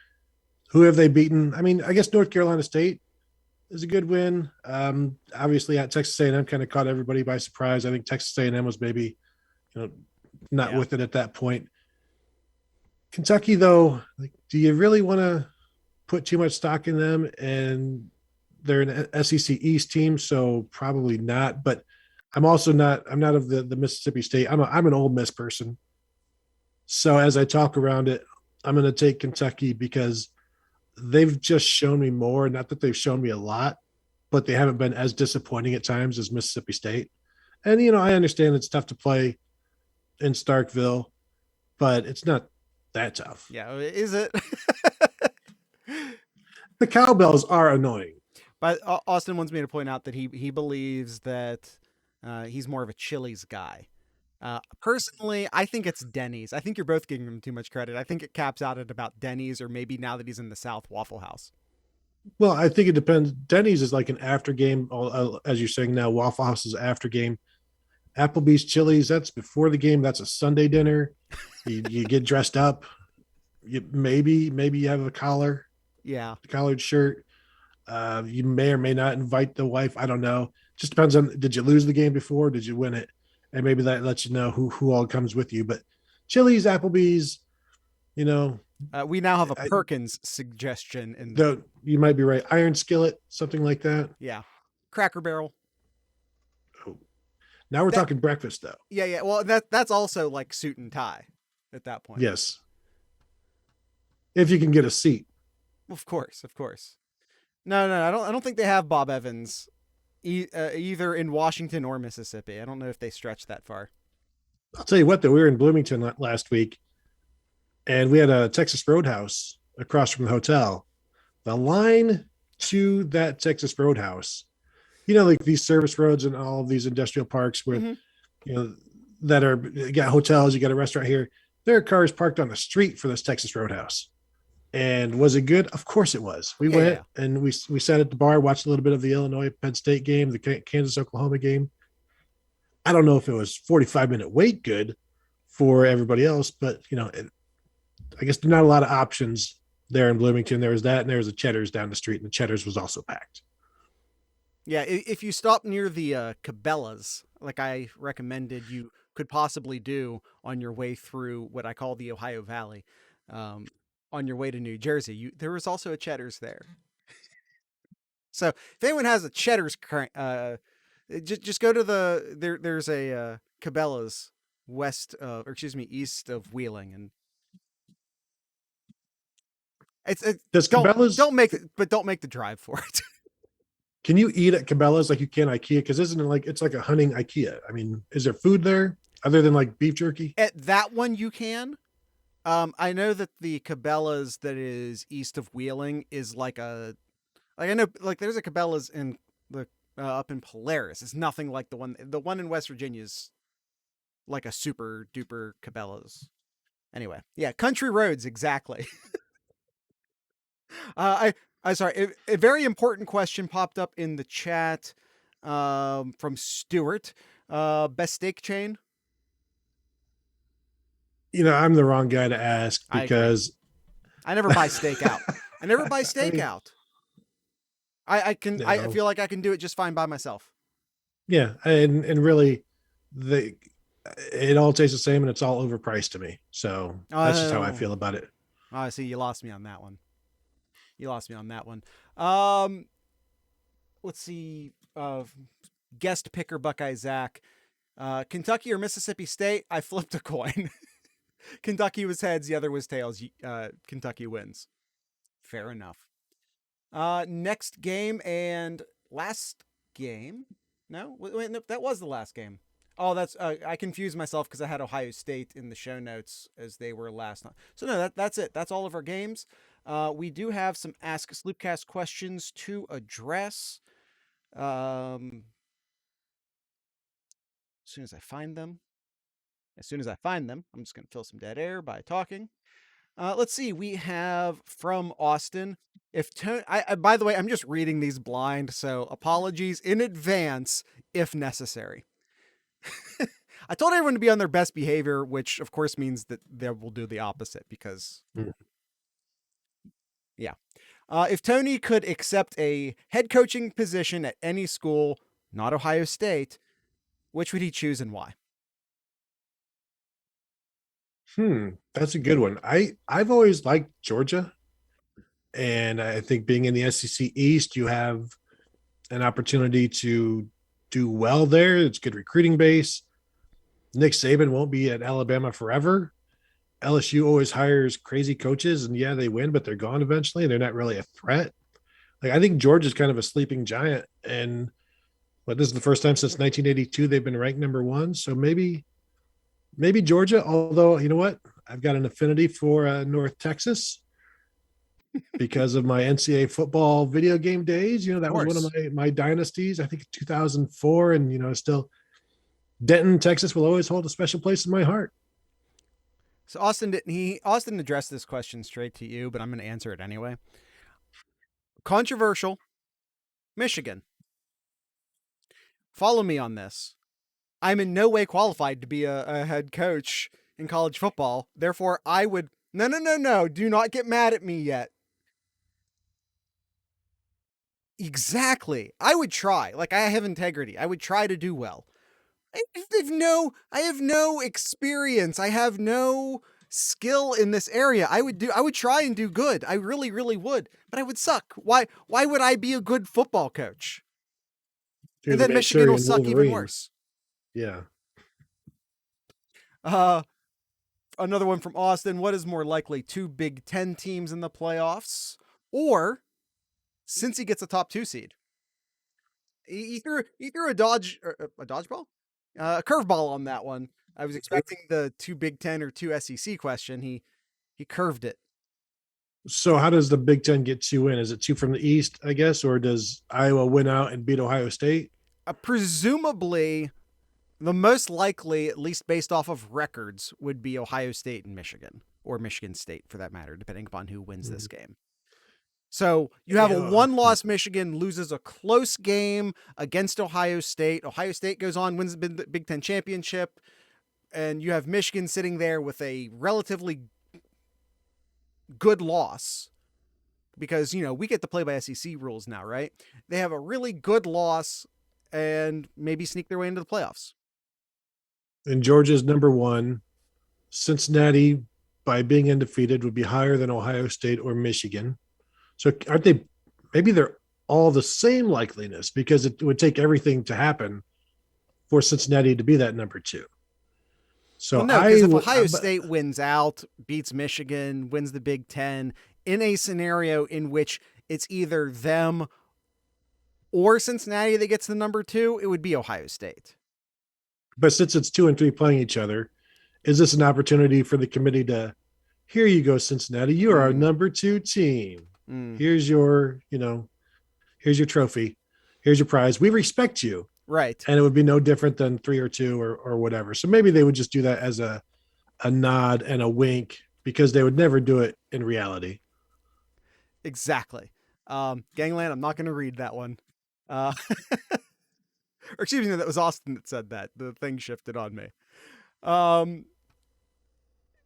Who have they beaten? I mean, I guess North Carolina State is a good win. Obviously, at Texas A&M kind of caught everybody by surprise. I think Texas A&M was maybe, not with it at that point. Kentucky, though, like, do you really want to put too much stock in them? And they're an SEC East team, so probably not. But I'm also not. I'm not of the Mississippi State. I'm an Ole Miss person. So as I talk around it, I'm going to take Kentucky because they've just shown me more. Not that they've shown me a lot, but they haven't been as disappointing at times as Mississippi State. And I understand it's tough to play in Starkville, but it's not that tough. Yeah, is it? The cowbells are annoying. But Austin wants me to point out that he believes that he's more of a Chili's guy. Personally, I think it's Denny's. I think you're both giving him too much credit. I think it caps out at about Denny's, or maybe now that he's in the South, Waffle House. Well, I think it depends. Denny's is like an after game, as you're saying now. Waffle House is after game. Applebee's, Chili's, that's before the game. That's a Sunday dinner. You get dressed up. Maybe you have a Yeah. collared shirt. You may or may not invite the wife. I don't know. Just depends on, did you lose the game before? Did you win it? And maybe that lets you know who all comes with you. But Chili's, Applebee's, you know, We now have a Perkins suggestion in though you might be right. Iron Skillet, something like that. Yeah. Cracker Barrel. Oh, now we're talking breakfast, though. Yeah. Well, that's also like suit and tie at that point. Yes, if you can get a seat. Of course. No. I don't think they have Bob Evans either in Washington or Mississippi. I don't know if they stretch that far. I'll tell you what, though, we were in Bloomington last week, and we had a Texas Roadhouse across from the hotel. The line to that Texas Roadhouse, like these service roads and all of these industrial parks where, that are, you got hotels, you got a restaurant here. There are cars parked on the street for this Texas Roadhouse. And was it good? Of course it was. We went and we sat at the bar, watched a little bit of the Illinois Penn State game, the Kansas Oklahoma game. I don't know if it was 45-minute wait good for everybody else, but I guess there's not a lot of options there in Bloomington. There was that, and there was a Cheddar's down the street, and the Cheddar's was also packed. Yeah, if you stop near the Cabela's, like I recommended you could possibly do on your way through what I call the Ohio Valley, on your way to New Jersey, there was also a Cheddar's there. So if anyone has a Cheddar's, just go to there's a Cabela's east of Wheeling, and Does Cabela's don't make the drive for it. Can you eat at Cabela's like you can IKEA? Because isn't it like it's like a hunting IKEA? I mean, is there food there other than like beef jerky? At that one, you can. I know that the Cabela's that is east of Wheeling is I know there's a Cabela's in the up in Polaris. It's nothing like the one in West Virginia is like a super duper Cabela's. Anyway, yeah, country roads exactly. I sorry. A very important question popped up in the chat from Stuart. Best steak chain? I'm the wrong guy to ask because I never buy steak out. I never buy steak out. I can. No. I feel like I can do it just fine by myself. Yeah, and really, it all tastes the same, and it's all overpriced to me. So that's just how I feel about it. Oh, I see. You lost me on that one. Let's see. Guest picker Buckeye Zach. Kentucky or Mississippi State? I flipped a coin. Kentucky was heads, the other was tails. Kentucky wins. Fair enough. Next game and last game. No, wait, no, that was the last game. Oh, that's I confused myself because I had Ohio State in the show notes as they were last night. So no, that's it. That's all of our games. We do have some Ask Sloopcast questions to address. As soon as I find them, I'm just going to fill some dead air by talking. Let's see. We have from Austin. If Tony, by the way, I'm just reading these blind, so apologies in advance if necessary. I told everyone to be on their best behavior, which of course means that they will do the opposite because, yeah. If Tony could accept a head coaching position at any school, not Ohio State, which would he choose and why? That's a good one. I've always liked Georgia, and I think being in the SEC East, you have an opportunity to do well there. It's good recruiting base. Nick Saban won't be at Alabama forever. LSU always hires crazy coaches, and yeah, they win, but they're gone eventually. They're not really a threat. Like I think Georgia's kind of a sleeping giant, and But this is the first time since 1982 they've been ranked number one. So maybe Georgia. Although you know what, I've got an affinity for North Texas because of my NCAA football video game days. You know, Of that was one of course. my dynasties. I think 2004, and still Denton, Texas will always hold a special place in my heart. So Austin addressed this question straight to you, but I'm going to answer it anyway. Controversial. Michigan. Follow me on this. I'm in no way qualified to be a head coach in college football. Therefore, I would no. Do not get mad at me yet. Exactly. I would try. Like, I have integrity. I would try to do well. I have no experience. I have no skill in this area. I would try and do good. I really, really would. But I would suck. Why would I be a good football coach? You're And the then Michigan will Manchurian suck even Wolverine. worse. Yeah. Another one from Austin. What is more likely, 2 Big Ten teams in the playoffs, or Cincy gets a top 2 seed? He threw a dodgeball, a curveball on that one. I was expecting the 2 Big Ten or 2 SEC question. He curved it. So how does the Big Ten get 2 in? Is it 2 from the East, I guess, or does Iowa win out and beat Ohio State? Presumably, the most likely, at least based off of records, would be Ohio State and Michigan, or Michigan State for that matter, depending upon who wins this game. So you have a 1-loss Michigan loses a close game against Ohio State. Ohio State goes on, wins the Big Ten championship, and you have Michigan sitting there with a relatively good loss because, we get to play by SEC rules now, right? They have a really good loss and maybe sneak their way into the playoffs. And Georgia's number 1. Cincinnati, by being undefeated, would be higher than Ohio State or Michigan. So aren't they? Maybe they're all the same likeliness because it would take everything to happen for Cincinnati to be that number 2. So no, because if Ohio State wins out, beats Michigan, wins the Big Ten, in a scenario in which it's either them or Cincinnati that gets the number 2, it would be Ohio State. But since it's 2 and 3 playing each other, is this an opportunity for the committee to, here you go, Cincinnati, you are our number 2 team. Here's your, here's your trophy. Here's your prize. We respect you. Right. And it would be no different than 3 or 2 or whatever. So maybe they would just do that as a nod and a wink because they would never do it in reality. Exactly. Gangland, I'm not going to read that one. Or excuse me, that was Austin that said that. The thing shifted on me.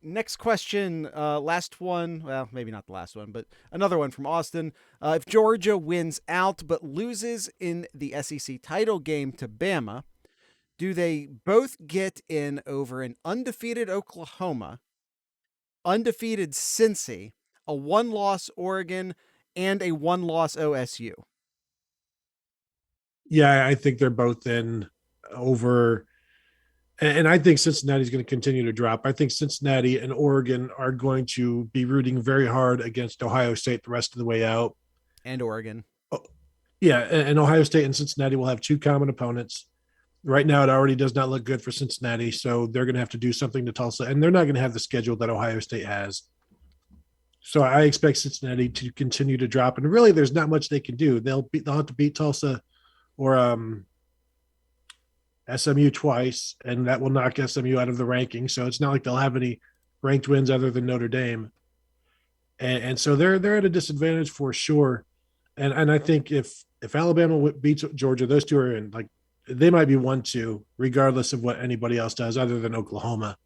Next question, last one. Well, maybe not the last one, but another one from Austin. If Georgia wins out but loses in the SEC title game to Bama, do they both get in over an undefeated Oklahoma, undefeated Cincy, a 1-loss Oregon, and a 1-loss OSU? Yeah, I think they're both in over. And I think Cincinnati is going to continue to drop. I think Cincinnati and Oregon are going to be rooting very hard against Ohio State the rest of the way out. And Oregon. Oh, yeah, and Ohio State and Cincinnati will have 2 common opponents. Right now, it already does not look good for Cincinnati, so they're going to have to do something to Tulsa, and they're not going to have the schedule that Ohio State has. So I expect Cincinnati to continue to drop, and really, there's not much they can do. They'll have to beat Tulsa or SMU twice, and that will knock SMU out of the ranking. So it's not like they'll have any ranked wins other than Notre Dame, and so they're at a disadvantage for sure. And I think if Alabama beats Georgia, those 2 are in. Like they might be 1-2 regardless of what anybody else does, other than Oklahoma.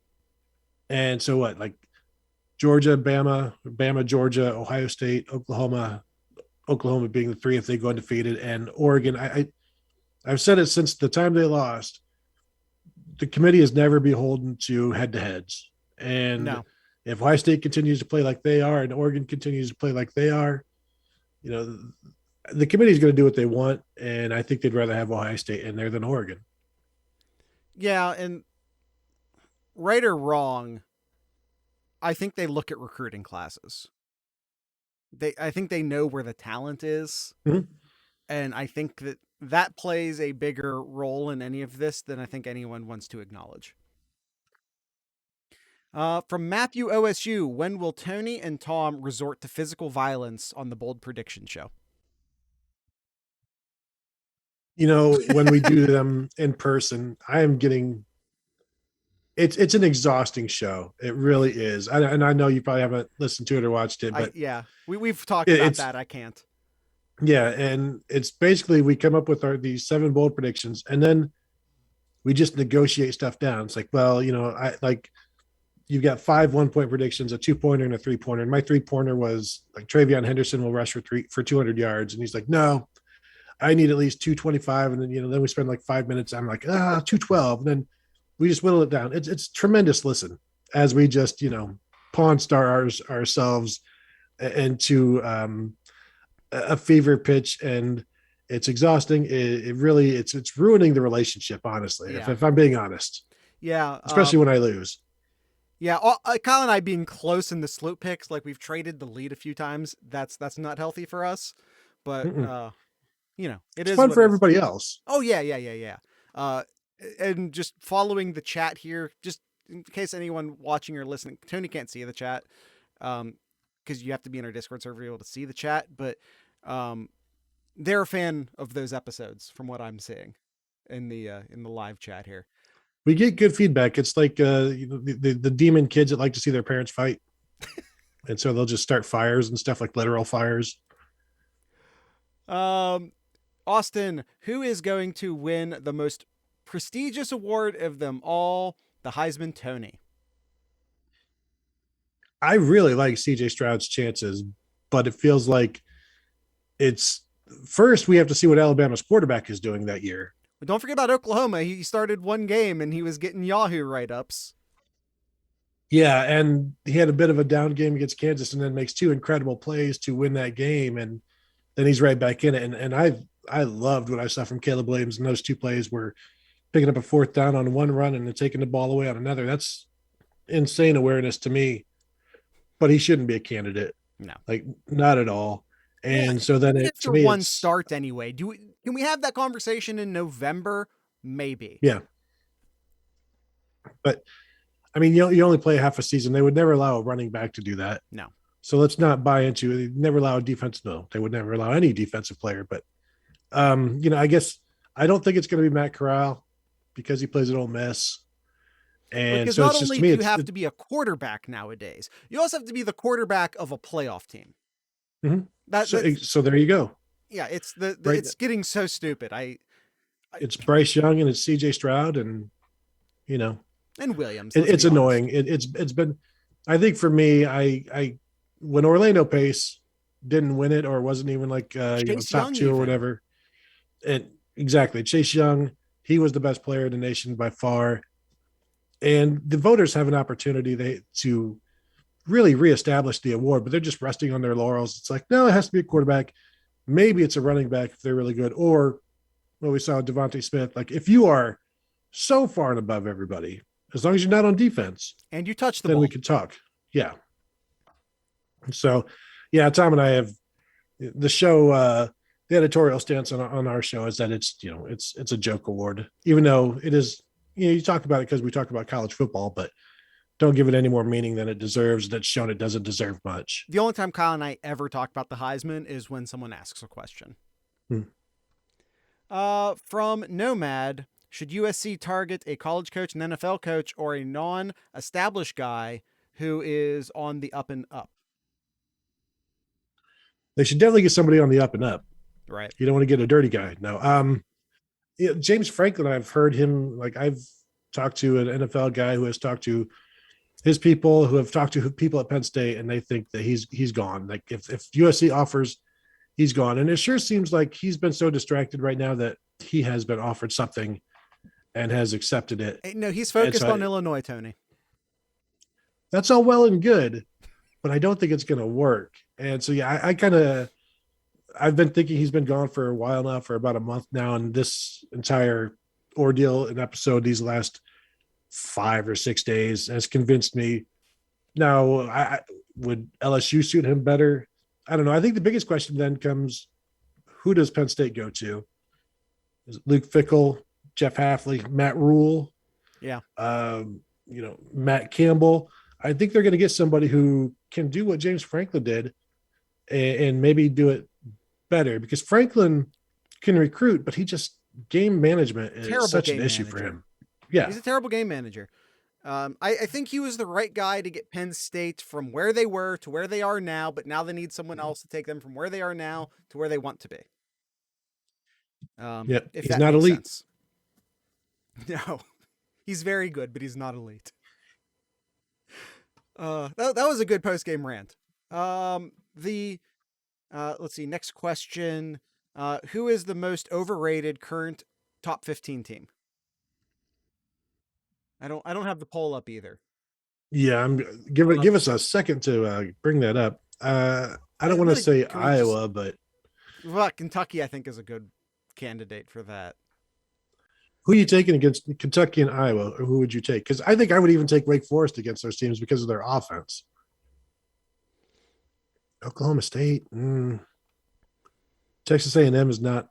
And so what? Like Georgia, Bama, Georgia, Ohio State, Oklahoma being the 3 if they go undefeated, and Oregon. I've said it since the time they lost. The committee is never beholden to head-to-heads. And if Ohio State continues to play like they are and Oregon continues to play like they are, the committee is going to do what they want. And I think they'd rather have Ohio State in there than Oregon. Yeah, and right or wrong, I think they look at recruiting classes. I think they know where the talent is. Mm-hmm. And I think that that plays a bigger role in any of this than I think anyone wants to acknowledge. From Matthew OSU, when will Tony and Tom resort to physical violence on the Bold Prediction Show? When we do them in person, I am getting it's an exhausting show. It really is. And I know you probably haven't listened to it or watched it, but Yeah, we've talked about that. I can't. Yeah, and it's basically we come up with these 7 bold predictions, and then we just negotiate stuff down. It's like, well, I like you've got 5 1-point predictions, a 2-pointer, and a 3-pointer. And my 3-pointer was like Travion Henderson will rush for 200 yards, and he's like, no, I need at least 225. And then we spend like 5 minutes. I'm like, 212, and then we just whittle it down. It's tremendous. Listen, as we just pawn star ourselves into a fever pitch, and it's exhausting. It really it's ruining the relationship, honestly. Yeah. If I'm being honest. Yeah, especially when I lose. Yeah, Kyle and I being close in the SlooPicks, like we've traded the lead a few times. That's not healthy for us, but it's fun for everybody else. Oh yeah. And just following the chat here, just in case anyone watching or listening, Tony can't see the chat, because you have to be in our Discord server to be able to see the chat. But they're a fan of those episodes, from what I'm seeing in the live chat here. We get good feedback. It's like the demon kids that like to see their parents fight, and so they'll just start fires and stuff, like literal fires. Austin, who is going to win the most prestigious award of them all, the Heisman Tony? I really like CJ Stroud's chances, but it feels like it's first we have to see what Alabama's quarterback is doing that year. But don't forget about Oklahoma. He started one game and he was getting Yahoo write-ups. Yeah, and he had a bit of a down game against Kansas, and then makes 2 incredible plays to win that game, and then he's right back in it. And I loved what I saw from Caleb Williams in those 2 plays, where picking up a 4th down on one run and then taking the ball away on another. That's insane awareness to me. But he shouldn't be a candidate. No, like not at all. And so then after one start anyway. Can we have that conversation in November? Maybe. Yeah. But I mean, you only play half a season. They would never allow a running back to do that. No. So let's not buy into it. They never allow a defense. No, they would never allow any defensive player. But I guess I don't think it's going to be Matt Corral, because he plays at Ole Miss. And because so not it's just only to me, do you have to be a quarterback nowadays, you also have to be the quarterback of a playoff team. Mm-hmm. So there you go. Yeah, it's it's getting so stupid. It's Bryce Young and it's CJ Stroud and and Williams. It's annoying. It's been, I think for me, I when Orlando Pace didn't win it, or wasn't even like top 2 or whatever. And exactly, Chase Young, he was the best player in the nation by far. And the voters have an opportunity to really reestablish the award, but they're just resting on their laurels. It's like, no, it has to be a quarterback. Maybe it's a running back if they're really good. Or what we saw Devontae Smith. Like, if you are so far and above everybody, as long as you're not on defense and you touch the ball, we can talk. Yeah. So, yeah, Tom and I have the show. The editorial stance on our show is that it's a joke award, even though it is. You talk about it because we talk about college football, but don't give it any more meaning than it deserves. That's shown it doesn't deserve much. The only time Kyle and I ever talk about the Heisman is when someone asks a question. From Nomad, should USC target a college coach, an NFL coach, or a non-established guy who is on the up and up? They should definitely get somebody on the up and up. Right. You don't want to get a dirty guy. No. James Franklin, I've heard him, like I've talked to an NFL guy who has talked to his people, who have talked to people at Penn State, and they think that he's gone. Like if USC offers, he's gone. And it sure seems like he's been so distracted right now that he has been offered something and has accepted it. No, he's focused on Illinois, Tony. That's all well and good, but I don't think it's going to work. And so, yeah, I've been thinking he's been gone for a while now, for about a month now. And this entire ordeal and episode, these last 5 or 6 days, has convinced me. Now, would LSU suit him better? I don't know. I think the biggest question then comes, who does Penn State go to? Is it Luke Fickell, Jeff Hafley, Matt Rule, Yeah. Matt Campbell? I think they're going to get somebody who can do what James Franklin did and maybe do it better, because Franklin can recruit, but he just game management is Terrible such an game issue manager. for him. Yeah. He's a terrible game manager. I think he was the right guy to get Penn State from where they were to where they are now, but now they need someone else to take them from where they are now to where they want to be. Yep. If He's that not makes elite. sense. No, he's very good, but he's not elite. That was a good post game rant. Let's see. Next question. Who is the most overrated current top 15 team? I don't have the poll up either. Yeah, give us a second to bring that up. I don't want to say Iowa, but Kentucky, I think, is a good candidate for that. Who are you taking against Kentucky and Iowa, or who would you take? Because I think I would even take Wake Forest against those teams because of their offense. Oklahoma State, Texas A&M is not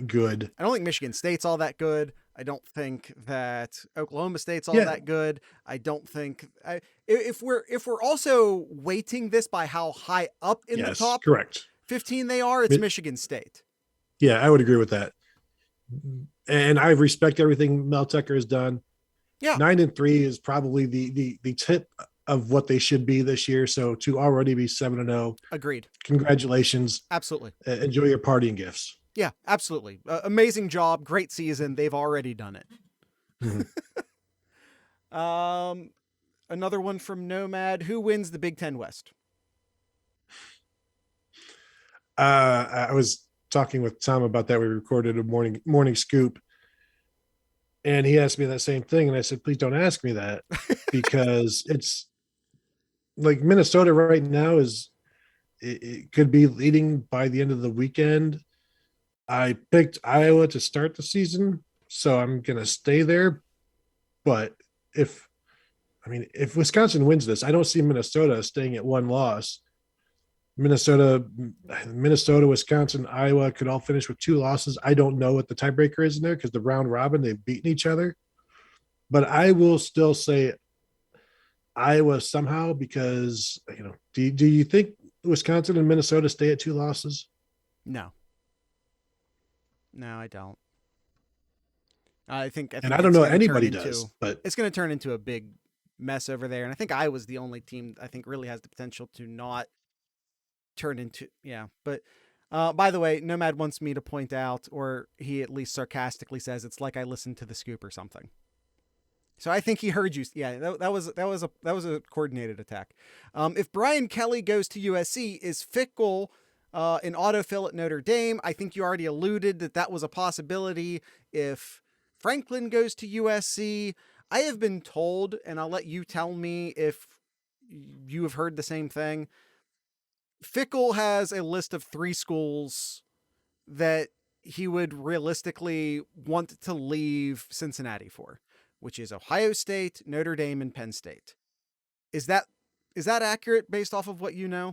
good. I don't think Michigan State's all that good. I don't think that Oklahoma State's all that good. I don't think if we're also weighting this by how high up in the top correct 15 they are, it's Michigan State. Yeah, I would agree with that. And I respect everything Mel Tucker has done. Yeah, 9-3 is probably the tip of what they should be this year. So to already be 7-0, agreed. Congratulations. Absolutely. Enjoy your partying gifts. Yeah, absolutely. Amazing job. Great season. They've already done it. Mm-hmm. Another one from Nomad. Who wins the Big Ten West? I was talking with Tom about that. We recorded a morning scoop, and he asked me that same thing. And I said, please don't ask me that, because it's like Minnesota right now it could be leading by the end of the weekend. I picked Iowa to start the season, so I'm going to stay there. But if Wisconsin wins this, I don't see Minnesota staying at one loss. Minnesota, Wisconsin, Iowa could all finish with 2 losses. I don't know what the tiebreaker is in there because the round robin, they've beaten each other. But I will still say Iowa somehow, because, do you think Wisconsin and Minnesota stay at 2 losses? No, I don't. I think and I don't know anybody does, but it's going to turn into a big mess over there. And I think Iowa's the only team I think really has the potential to not turn into, But by the way, Nomad wants me to point out, or he at least sarcastically says, it's like I listened to the scoop or something. So I think he heard you. Yeah, that was a coordinated attack. If Brian Kelly goes to USC, is Fickell an autofill at Notre Dame? I think you already alluded that was a possibility. If Franklin goes to USC, I have been told, and I'll let you tell me if you have heard the same thing, Fickell has a list of 3 schools that he would realistically want to leave Cincinnati for, which is Ohio State, Notre Dame, and Penn State. Is that accurate based off of what you know?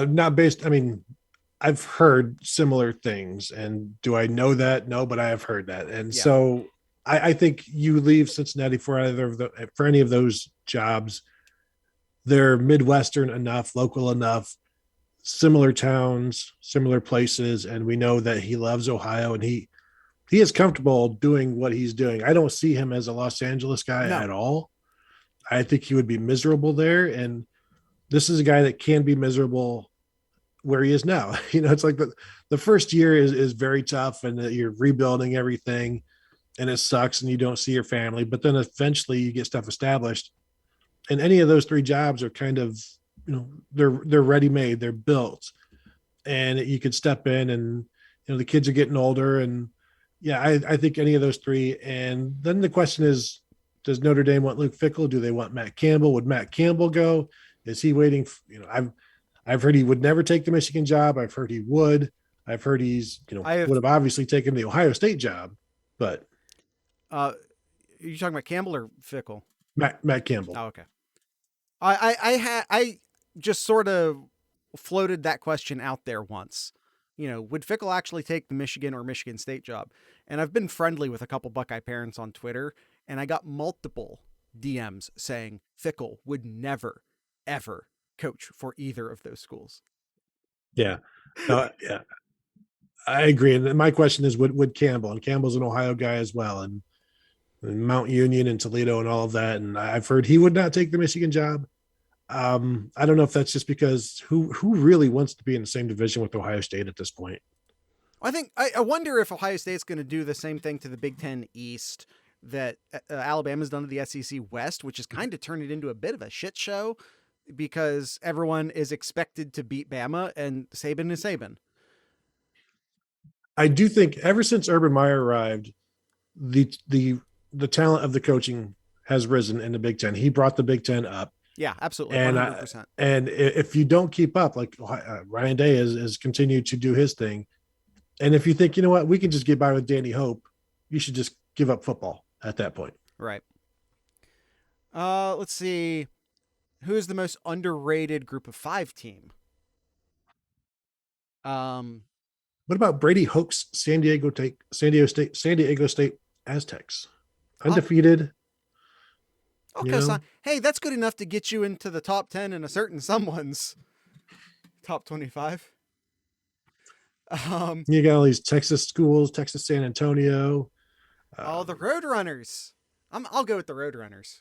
Not based. I've heard similar things, and do I know that? No, but I have heard that, and so I think you leave Cincinnati for any of those jobs. They're Midwestern enough, local enough, similar towns, similar places, and we know that he loves Ohio, and he is comfortable doing what he's doing. I don't see him as a Los Angeles guy at all. I think he would be miserable there, and this is a guy that can be miserable where he is now. It's like the first year is very tough, and you're rebuilding everything, and it sucks, and you don't see your family. But then eventually you get stuff established, and any of those 3 jobs are kind of, they're ready-made, they're built, and you could step in, and the kids are getting older, and I think any of those 3. And then the question is, does Notre Dame want Luke Fickell? Do they want Matt Campbell? Would Matt Campbell go? Is he waiting? I've heard he would never take the Michigan job. I've heard he would. I've heard he's, would have obviously taken the Ohio State job, but. Are you talking about Campbell or Fickell? Matt Campbell. Oh, okay. I just sort of floated that question out there once. Would Fickle actually take the Michigan or Michigan State job? And I've been friendly with a couple Buckeye parents on Twitter, and I got multiple DMs saying Fickle would never, ever coach for either of those schools. Yeah. Yeah. I agree. And my question is, would Campbell? And Campbell's an Ohio guy as well, and Mount Union and Toledo and all of that. And I've heard he would not take the Michigan job. I don't know if that's just because who really wants to be in the same division with Ohio State at this point. I wonder if Ohio State's going to do the same thing to the Big Ten East that Alabama's done to the SEC West, which is kind of turned it into a bit of a shit show because everyone is expected to beat Bama, and Saban is Saban. I do think ever since Urban Meyer arrived, the talent of the coaching has risen in the Big Ten. He brought the Big Ten up. Yeah, absolutely. And 100%. And if you don't keep up, like Ryan Day has continued to do his thing. And if you think, you know what, we can just get by with Danny Hope, you should just give up football at that point. Right. Let's see. Who is the most underrated Group of 5 team? What about Brady Hoke's San Diego State Aztecs? Undefeated. Okay, so hey, that's good enough to get you into the top 10 in a certain someone's top 25. You got all these Texas schools, Texas San Antonio. The Roadrunners. I'll go with the Roadrunners.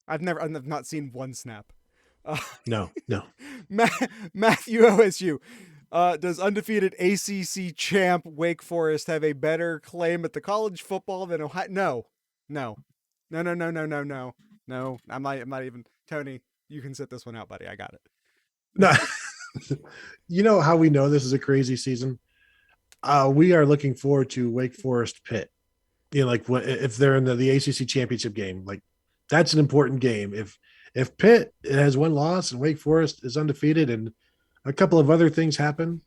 I've not seen one snap. No. Matthew OSU. Does undefeated ACC champ Wake Forest have a better claim at the college football than Ohio? No. No. I'm not even. Tony, you can sit this one out, buddy. I got it. No. You know how we know this is a crazy season? We are looking forward to Wake Forest Pitt. Like if they're in the ACC championship game, like that's an important game. If Pitt has one loss and Wake Forest is undefeated and a couple of other things happen,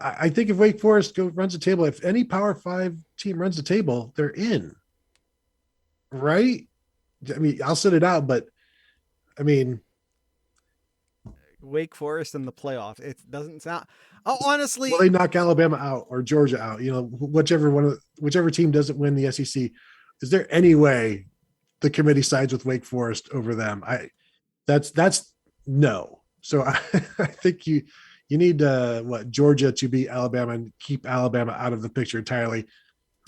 I think if Wake Forest runs the table, if any Power 5 team runs the table, they're in. Right? I mean, I'll sit it out, but I mean, Wake Forest in the playoff. It doesn't sound. Oh, honestly, will they knock Alabama out or Georgia out? Whichever team doesn't win the SEC. Is there any way the committee sides with Wake Forest over them? That's no. So I think you need Georgia to beat Alabama and keep Alabama out of the picture entirely.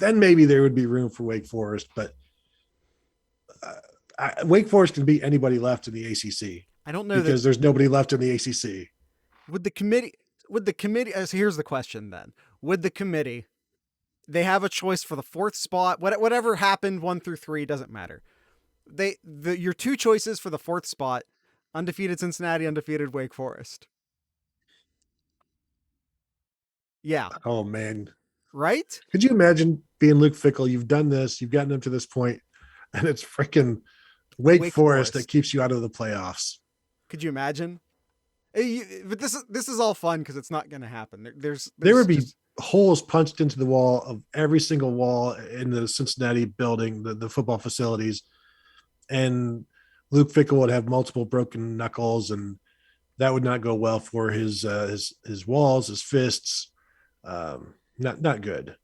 Then maybe there would be room for Wake Forest, but Wake Forest can beat anybody left in the ACC. I don't know because there's nobody left in the ACC. Would the committee? So here's the question then. Would the committee? They have a choice for the 4th spot. Whatever happened 1 through 3 doesn't matter. Your 2 choices for the 4th spot: undefeated Cincinnati, undefeated Wake Forest. Yeah. Oh man. Right? Could you imagine being Luke Fickell? You've done this. You've gotten them to this point, and it's freaking Wake Forest that keeps you out of the playoffs. Could you imagine? But this is all fun because it's not going to happen. There would be holes punched into the wall of every single wall in the Cincinnati building, the football facilities, and Luke Fickell would have multiple broken knuckles, and that would not go well for his walls, his fists. Not good.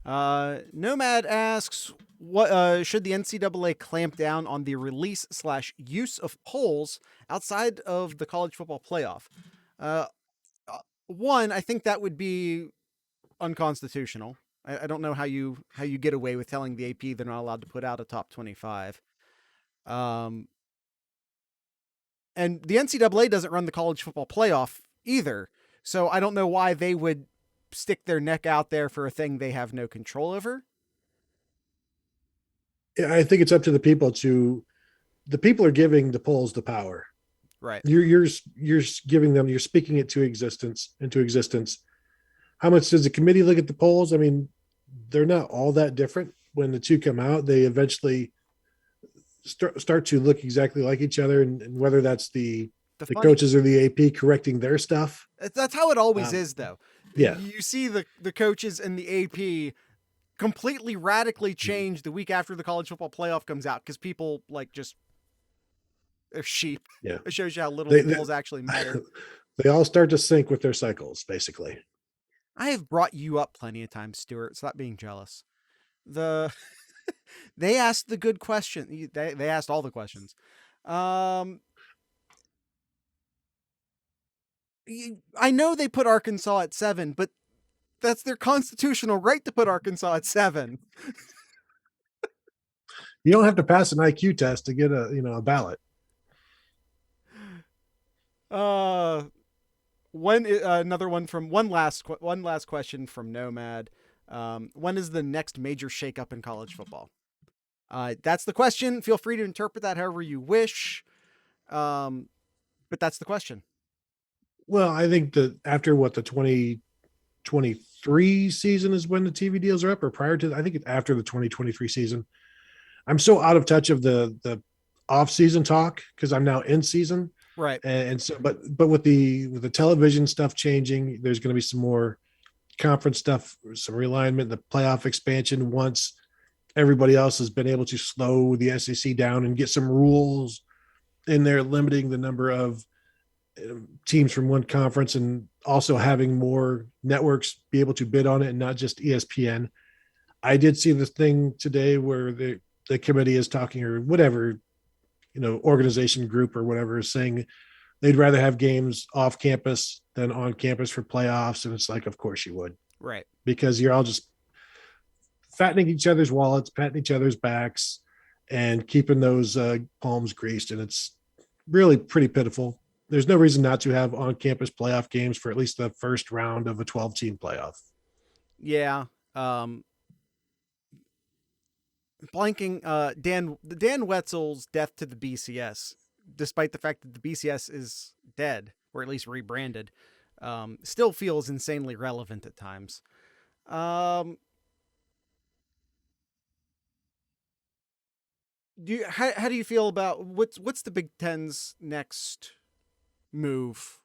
Nomad asks, what should the NCAA clamp down on the release/use of polls outside of the college football playoff? One, I think that would be unconstitutional. I don't know how you get away with telling the AP they're not allowed to put out a top 25. And the NCAA doesn't run the college football playoff either. So I don't know why they would stick their neck out there for a thing they have no control over. I think it's up to the people are giving the polls the power. Right. You're giving them, you're speaking it into existence. How much does the committee look at the polls? I mean, they're not all that different. When the two come out, they eventually start to look exactly like each other. And whether that's the coaches or the AP correcting their stuff. That's how it always is, though. Yeah. You see the coaches and the AP completely radically change the week after the college football playoff comes out because people just They're sheep. Yeah. It shows you how little They, the they, bulls actually matter. they all start to sync with their cycles, basically. I have brought you up plenty of times, Stuart. Stop being jealous. The they asked the good question. They asked all the questions. Um, I know they put Arkansas at 7, but that's their constitutional right to put Arkansas at 7. You don't have to pass an IQ test to get a ballot. Uh, another one from one last question from Nomad. When is the next major shakeup in college football? That's the question. Feel free to interpret that however you wish. But that's the question. Well, I think that after the 2023 season is when the TV deals are up, or prior to, I think after the 2023 season. I'm so out of touch of the off season talk because I'm now in season. Right. And so, but with the television stuff changing, there's going to be some more conference stuff, some realignment, the playoff expansion once everybody else has been able to slow the SEC down and get some rules in there limiting the number of teams from one conference, and also having more networks be able to bid on it and not just ESPN. I did see this thing today where the committee is talking, or whatever, organization group or whatever, is saying they'd rather have games off campus than on campus for playoffs. And it's like, of course you would. Right. Because you're all just fattening each other's wallets, patting each other's backs, and keeping those palms greased. And it's really pretty pitiful. There's no reason not to have on-campus playoff games for at least the first round of a 12-team playoff. Yeah. Blanking Dan Wetzel's death to the BCS, despite the fact that the BCS is dead, or at least rebranded, still feels insanely relevant at times. How do you feel about what's the Big Ten's next move?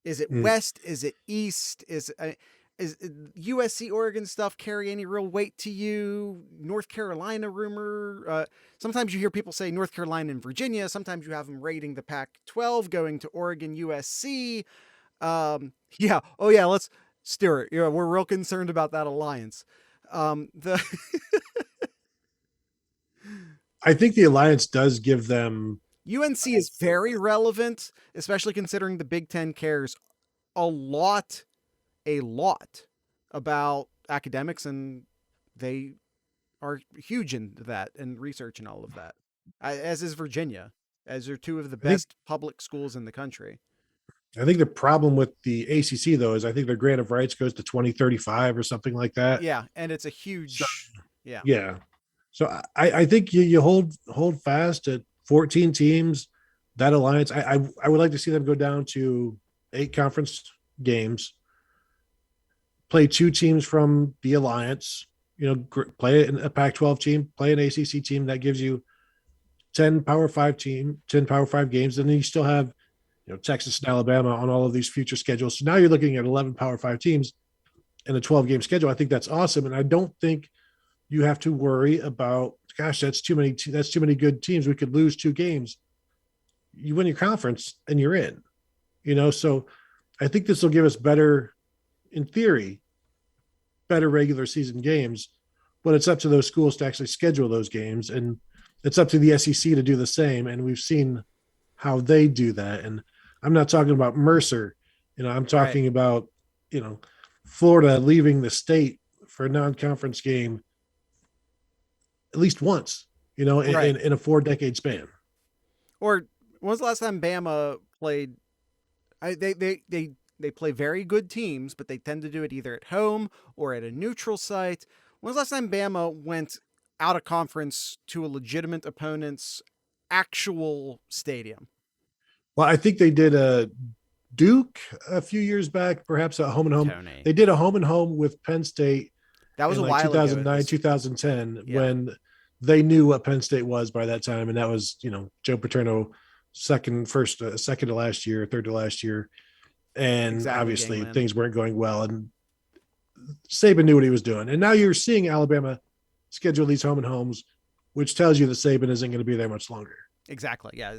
Is it West? Is it East? Is USC Oregon stuff carry any real weight to you? North Carolina rumor. Sometimes you hear people say North Carolina and Virginia. Sometimes you have them raiding the Pac-12, going to Oregon, USC. Yeah. Oh yeah. Let's Stuart. Yeah, we're real concerned about that alliance. I think the alliance does give them. UNC is very relevant, especially considering the Big Ten cares a lot about academics, and they are huge into that and research and all of that, as is Virginia, as are two of the best public schools in the country. I think the problem with the ACC, though, is I think their grant of rights goes to 2035 or something like that. Yeah, and it's a huge. Yeah. So I think you hold fast at 14 teams. That alliance, I would like to see them go down to 8 conference games, play 2 teams from the alliance, play a Pac-12 team, play an ACC team. That gives you 10 Power 5 games. And then you still have, Texas and Alabama on all of these future schedules. So now you're looking at 11 Power 5 teams and a 12-game schedule. I think that's awesome. And I don't think you have to worry about, gosh, that's too many good teams. We could lose 2 games. You win your conference and you're in, so I think this will give us better, in theory, better regular season games, but it's up to those schools to actually schedule those games. And it's up to the SEC to do the same. And we've seen how they do that. And I'm not talking about Mercer, I'm talking about, Florida leaving the state for a non-conference game at least once, in a 4-decade span. Or when was the last time Bama played? They play very good teams, but they tend to do it either at home or at a neutral site. When was the last time Bama went out of conference to a legitimate opponent's actual stadium? Well, I think they did a Duke a few years back, perhaps a home and home. Tony. They did a home and home with Penn State. That was a while 2009, ago. 2010, when they knew what Penn State was by that time. And that was, Joe Paterno, second to last year, third to last year. And obviously things weren't going well. And Saban knew what he was doing. And now you're seeing Alabama schedule these home and homes, which tells you that Saban isn't going to be there much longer. Exactly. Yeah.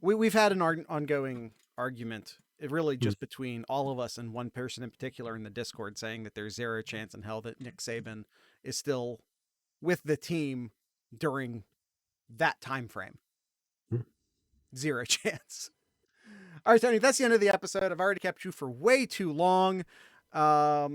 we've had an ongoing argument. It really just between all of us and one person in particular in the Discord saying that there's zero chance in hell that Nick Saban is still with the team during that time frame. Zero chance. All right, Tony, that's the end of the episode. I've already kept you for way too long. I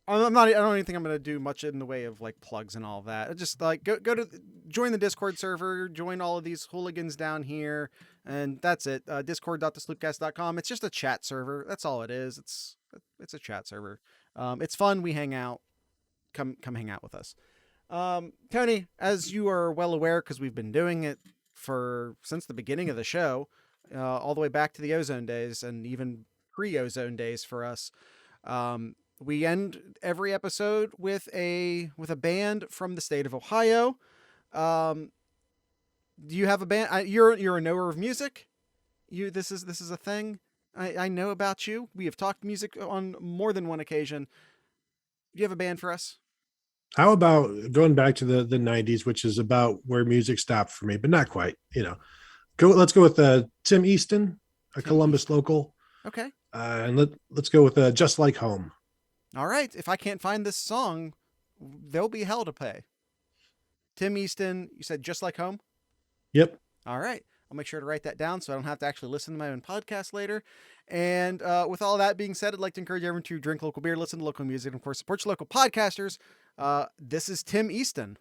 don't even think I'm going to do much in the way of like plugs and all that. Just like go to join the Discord server, join all of these hooligans down here, and that's it. Discord.thesloopcast.com. It's just a chat server. That's all it is. It's a chat server. It's fun. We hang out. Come hang out with us. Tony, as you are well aware, because we've been doing it since the beginning of the show, all the way back to the Ozone days and even pre-Ozone days for us. We end every episode with a band from the state of Ohio. Do you have a band? You're a knower of music. This is a thing. I know about you. We have talked music on more than one occasion. Do you have a band for us? How about going back to the 90s, which is about where music stopped for me, but not quite, let's go with Tim Easton, a Columbus local. Okay. And let's go with Just Like Home. All right. If I can't find this song, there'll be hell to pay. Tim Easton, you said Just Like Home? Yep. All right. I'll make sure to write that down so I don't have to actually listen to my own podcast later. And with all that being said, I'd like to encourage everyone to drink local beer, listen to local music, and of course, support your local podcasters. This is Tim Easton.